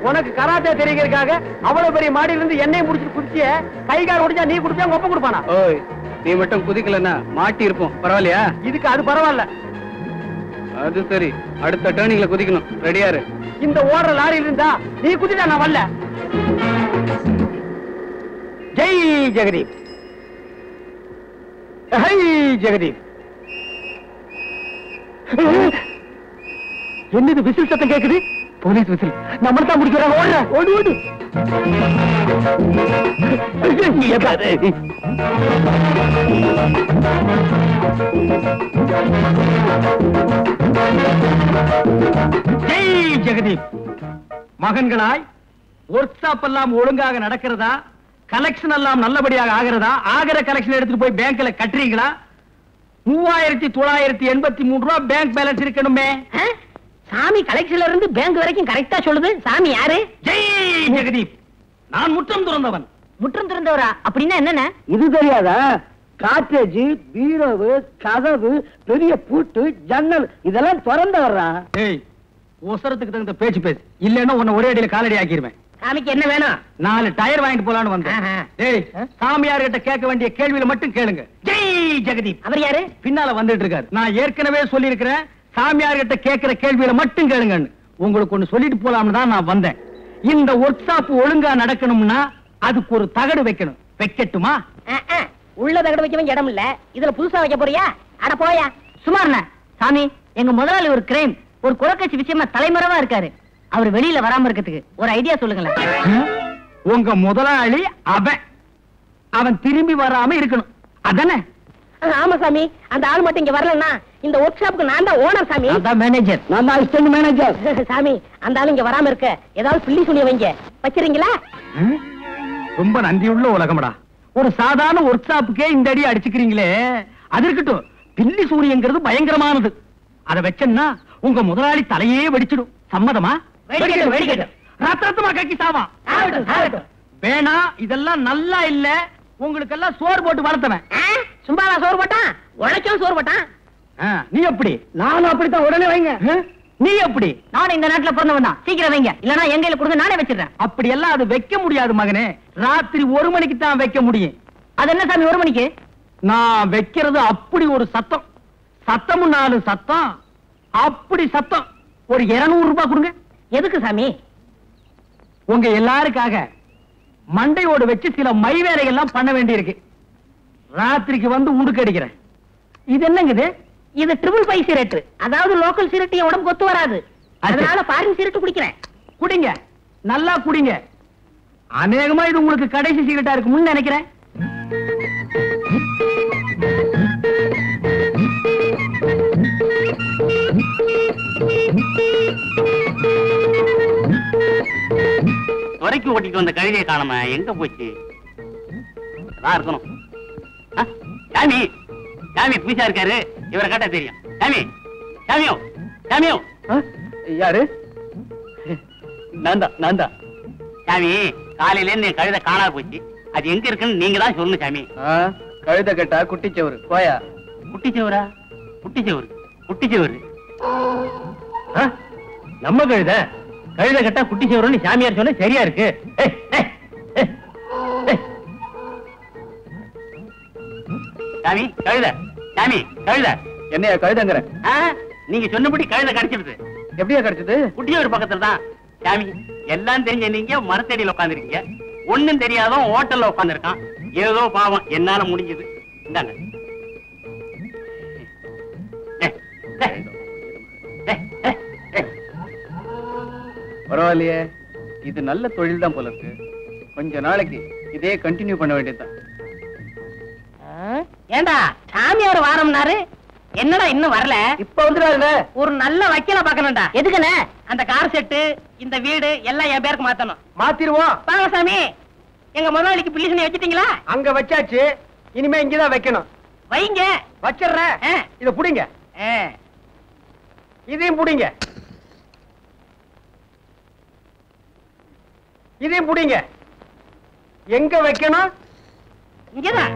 உனக்கு கராத்தே தெரிகிறதுக்காக அவ்வளவு பெரிய மாடியில இருந்து எண்ணெய் முடிச்சு குடிச்சிய கைகால் உடைஞ்சா நீ குடிச்சா உங்க ஒப்ப கொடுப்பானா?
ஓய், நீ மட்டும் குதிக்கலன்னா மாட்டி இருப்போம். பரவாயில்லையா?
இதுக்கு அது பரவாயில்ல.
அது சரி, அடுத்த டர்னிங்ல குதிக்கணும். ரெடியா இரு.
இந்த ஓடுற லாரியில் இருந்தா நீ குதிச்சா நான் வரல. ஜெய் ஜெகதீப், ஹை ஜெகதீப். என்னது விசில் சத்தம் கேக்குது? Police whistle. நம்மள தான் முடிக்கிறாங்க. ஓடு ஓடு ஓடு. ஜெய் ஜெகதீப். மகன்களாய், ஒர்க் ஷாப் எல்லாம் ஒழுங்காக நடக்கிறதா? கலெக்ஷன் எல்லாம் நல்லபடியாக ஆகிறதா? ஆகிற கலெக்ஷன் எடுத்துட்டு போய் பேங்க்ல கட்டுறீங்களா? 3983 ரூபாய் பேங்க் பேலன்ஸ் இருக்கணுமே.
சாமி கலெக்ஷன்ல இருந்து பேங்க் வரைக்கும் கரெக்டா சொல்லுது. சாமி யாரு?
ஜெய் ஜெகதீப். நான் முற்றம் துறந்தவன்.
முற்றம் திறந்தவரா? அப்படின்னா என்னென்ன?
இது தெரியாதா? காட்டேஜ், பீரோவு, கதவு, பெரிய பூட்டு, ஜன்னல் இதெல்லாம் திறந்து வர்றான். ஏய், ஒசரத்துக்கு தகுந்த பேச்சு பேசு, இல்லன்னா உன்னை ஒரே அடியில காலடி ஆக்கிடுவேன்.
சாமிக்கு என்ன வேணும்?
4 டயர் வாங்கிட்டு போலான்னு வந்தேன். ஏய், சாமியார் கிட்ட கேட்க வேண்டிய கேள்வியில மட்டும் கேளுங்க. ஜெய் ஜெகதீப்.
அவர் யாரு?
பின்னால வந்துட்டு இருக்காரு. நான் ஏற்கனவே சொல்லி இருக்கிறேன், சாமியார் கிட்ட கேட்கிற கேள்வியில மட்டும் கேளுங்கன்னு. உங்களுக்கு ஒண்ணு சொல்லிட்டு போலாம்னு தான் நான் வந்தேன். இந்த ஒர்க் ஷாப் ஒழுங்கா நடக்கணும்னா அதுக்கு ஒரு தகடு வைக்கணும். வைக்கட்டுமா?
உள்ள தகடு வைக்க வேண்டிய இடம் இல்ல, இதுல புதுசா வைக்க போறியா? அட போயா. சுமார்ண்ண சாமி, எங்க முதலாளி ஒரு கிரைம், ஒரு குலக்கட்சி விஷயமா தலைமறைவா இருக்காரு. அவர் வெளியில வராம இருக்கிறதுக்கு ஒரு ஐடியா சொல்லுங்களேன்.
உங்க முதலாளி அவன் திரும்பி வராம இருக்கணும், அதானே?
ஆமா சாமி, அந்த ஆள் மட்டும் இங்க வரலன்னா இந்த ஒர்க் ஷாப்புக்கு நான் தான் ஓனர் சாமி.
அதான் மேனேஜர். நான் தான் அசிஸ்டன்ட் மேனேஜர்.
சாமி, அந்த ஆள் இங்க வராம இருக்க ஏதாவது பில்லி சுனிய வைங்க. வச்சிரீங்களா?
ரொம்ப நன்றியுள்ள உலகம்டா. ஒரு சாதாரண ஒர்க் ஷாப்புக்கே இந்த அடி அடிச்சுக்கிறீங்களே, அது இருக்கட்டும். பில்லி சூரியங்கிறது பயங்கரமானது. அதை வச்சேன்னா உங்க முதலாளி தலையே வெடிச்சிடும். சம்மதமா? ரத்தமா கக்கி சாவா. வேணா, இதெல்லாம் நல்லா இல்ல. உங்களுக்கு எல்லாம் சோறு போட்டு வளர்த்தவன்.
சும்மாவா சோறு போட்டான்? உழைச்சும் சோறு போட்டான்.
நீ எப்படி? நானும் அப்படித்தான். உடனே வைங்க. நீ எப்படி?
நானும் இந்த நாட்டுல பிறந்தவன் தான். சீக்கிரம் வைங்க, இல்லன்னா எங்க கையில கொடுங்க, நானே வச்சிடுறேன்.
அப்படி எல்லாம் அது வைக்க முடியாது மகனே. ராத்திரி 1 மணிக்கு தான் வைக்க முடியும்.
அது என்ன சாமி 1 மணிக்கு?
நான் வைக்கிறது அப்படி ஒரு சத்தம். சத்தமும் 4 சத்தம். அப்படி சத்தம். ஒரு 200 ரூபாய் கொடுங்க.
எதுக்கு சாமி?
உங்க எல்லாருக்காக மண்டையோடு வச்சு சில மை வேலைகள்லாம் பண்ண வேண்டி இருக்கு. ராத்திரிக்கு வந்து உடுக்க அடிக்கிறேன். இது என்னங்குது?
இது ட்ரிபிள் 5 சிரட்டு. அதாவது லோக்கல் சிரட்டு என் உடம்பு கொத்து வராது. அதனால ஃபாரின் சிரட்டு குடிக்கிறேன்.
குடிங்க, நல்லா குடிங்க. அநேகமா இது உங்களுக்கு கடைசி சிகரெட்டா இருக்கும்னு நினைக்கிறேன்.
துறைக்கு ஓட்டிட்டு வந்த கழுதையை காணாம எங்க போச்சு? இருக்கணும். சாமி, சாமி புதுசா இருக்காரு. இவரை கேட்டா தெரியும். சாமி, சாமியோ, சாமியோ.
யாரு? நான் தான்.
சாமி, காலையில இருந்து என் கழுதை காணாம போச்சு. அது எங்க இருக்குன்னு நீங்க தான் சொல்லணும் சாமி.
கழுத கேட்டா குட்டிச்சவரு போயா.
குட்டிச்சவரா? குட்டிச்சவரு, குட்டிச்சவரு.
நம்ம கழுத
கழுத கட்டா குட்டி சேவரம்னு சாமியார் சொன்ன சரியா இருக்கு. சாமி கழுத, சாமி கழுத.
என்னையா கழுதங்கிற?
நீங்க சொன்னபடி கழுத கிடைச்சிருது.
எப்படியா கிடைச்சது?
குட்டியூர் பக்கத்துல தான். சாமி எல்லாம் தெரிஞ்ச நீங்க மரத்தடியில உட்காந்துருக்கீங்க, ஒண்ணும் தெரியாதவன் ஹோட்டல்ல உட்காந்துருக்கான். ஏதோ பாவம் என்னால முடிஞ்சது. இந்தாங்க.
பரவாயில்லையே, இது நல்ல தொழில் தான் போல இருக்கு. கொஞ்ச நாளைக்கு இதே கண்டினியூ பண்ண வேண்டியதுதான்.
ஏண்டா சாமியார் வாரம்னாரு, என்னடா இன்னும் வரல?
இப்ப வந்துடாருல.
ஒரு நல்ல வக்கீல பாக்கணும்டா. எதுக்குண்ணே? அந்த கார் செட்டு, இந்த வீடு எல்லாம் என் பேருக்கு மாத்தணும்.
மாத்திருவோம்.
வாங்க சாமி. எங்க முதலாளிக்கு பிள்ளைசனை வச்சிட்டீங்களா?
அங்க வச்சாச்சு, இனிமே இங்கதான் வைக்கணும்.
வைங்க.
வச்சிடுறேன். இத புடிங்க. இதையும் புடிங்க. இதையும் புடிங்க. எங்க வைக்கணும்?
இங்கதான்.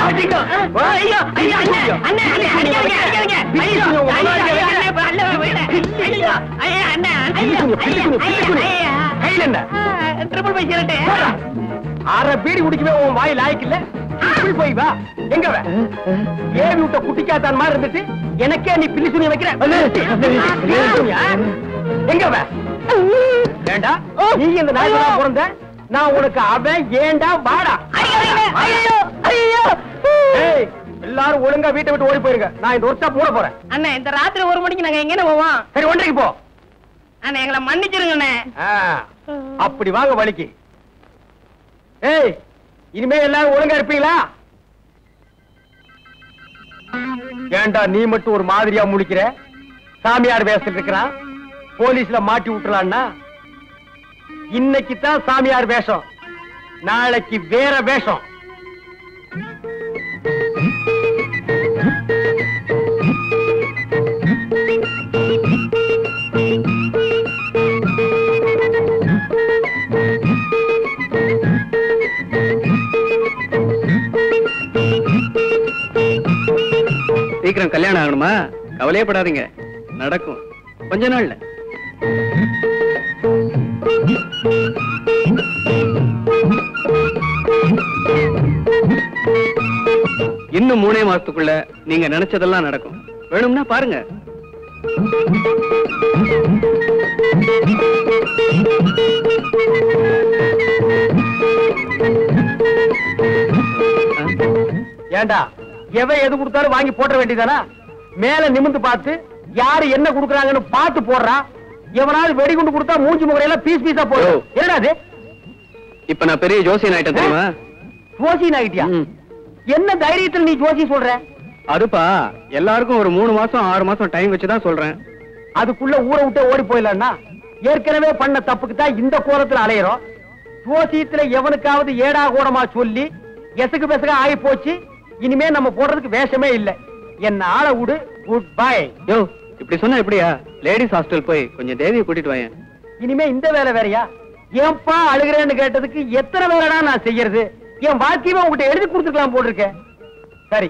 ஐயோ ஐயோ ஐயோ அண்ணே அண்ணே அடிக்காதீங்க அடிக்காதீங்க. ஐயோ ஐயோ அண்ணே ஐயோ
கையில என்ன?
ட்ரிபிள் பை சிரட்டே.
அரை பீடி குடிக்கவே உன் வாய் லாய்க்கு இல்ல. இப்படி போய் வா. எங்க வே? ஏவி விட்ட குட்டிக்காத்தான் மாதிரி இருந்துட்டு எனக்கே நீ பில்லி சுனிய வைக்கிற. எங்க வே? ஏண்டா நீ இந்த நாய்க்கு பிறந்த? நான் உனக்கு அவன். ஏண்டா வாடா.
ஐயோ ஐயோ.
ஏய், எல்லாரும் ஒழுங்கா வீட்டை விட்டு ஓடி போயிருங்க. நான் இந்த ஒர்க் ஷாப் மூட போறேன்.
அண்ணே இந்த ராத்திரி 1 மணிக்கு நாங்க எங்க போவோம்?
சரி, 1:30 போ.
அண்ணே எங்களை மன்னிச்சிருங்க அண்ணே.
அப்படி வாங்க வலிக்கு. ஏய், இனிமே எல்லாரும் ஒழுங்கா இருப்பீங்களா? ஏண்டா நீ மட்டும் ஒரு மாதிரியா முழிக்கிற? சாமியார் வேஷத்துல இருக்கிறான், போலீஸ்ல மாட்டி விட்டுலான்னா? இன்னைக்கு தான் சாமியார் வேஷம், நாளைக்கு வேற வேஷம்.
சீக்கிரம் கல்யாணம் ஆகணுமா? கவலையே படாதீங்க, நடக்கும் கொஞ்ச நாள்ல. இன்னும் 3 மாசத்துக்குள்ள நீங்க நினைச்சதெல்லாம் நடக்கும். வேணும்னா பாருங்க.
ஏண்டா எவன் எது கொடுத்தாலும் வாங்கி போட்ட வேண்டியதானா? மேல நிமிந்து பார்த்து யாரு என்ன கொடுக்கறாங்கன்னு பார்த்து போடுறா. எவனாவது வெடிகுண்டு கொடுத்தா மூஞ்சி முகரையெல்லாம் பீஸ் பீஸா போடும். என்னடா அது?
இப்ப நான் பெரிய ஜோசியன் ஆயிட்டேன் தெரியுமா?
ஜோசியன் ஆயிட்டியா? என்ன தைரியத்தில் நீ ஜோசி சொல்ற?
அதுப்பா, எல்லாருக்கும் ஒரு 3 மாசம் 6 மாசம் டைம் வச்சுதான் சொல்றேன்.
அதுக்குள்ள ஊரை விட்டு ஓடி போயிடலாம்னா? ஏற்கனவே பண்ண தப்புக்கு தான் இந்த கோலத்துல அலையிறோம். ஜோசியத்துல எவனுக்காவது ஏடா கூடமா சொல்லி எசக்கு பெசக ஆகி போச்சு. இனிமே நம்ம போடுறதுக்கு வேஷமே இல்ல. என்ன ஆள விடு. Good bye.
யோ, இப்படி சொன்னா எப்படியா? லேடிஸ் ஹாஸ்டல் போய் கொஞ்சம் தேவியை கூட்டிட்டு வாயேன்.
இனிமே இந்த வேலை வேறையா? ஏன்பா அழுகிறேன்னு கேட்டதுக்கு எத்தனை வேலைடா நான் செய்யறது? என் வாழ்க்கையுமே உங்ககிட்ட எழுதி கொடுத்துக்கலாம் போட்டிருக்கேன். சரி,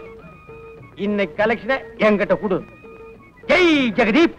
இன்னைக்கு கலெக்ஷனை என்கிட்ட கொடு. ஜெய் ஜெகதீப்.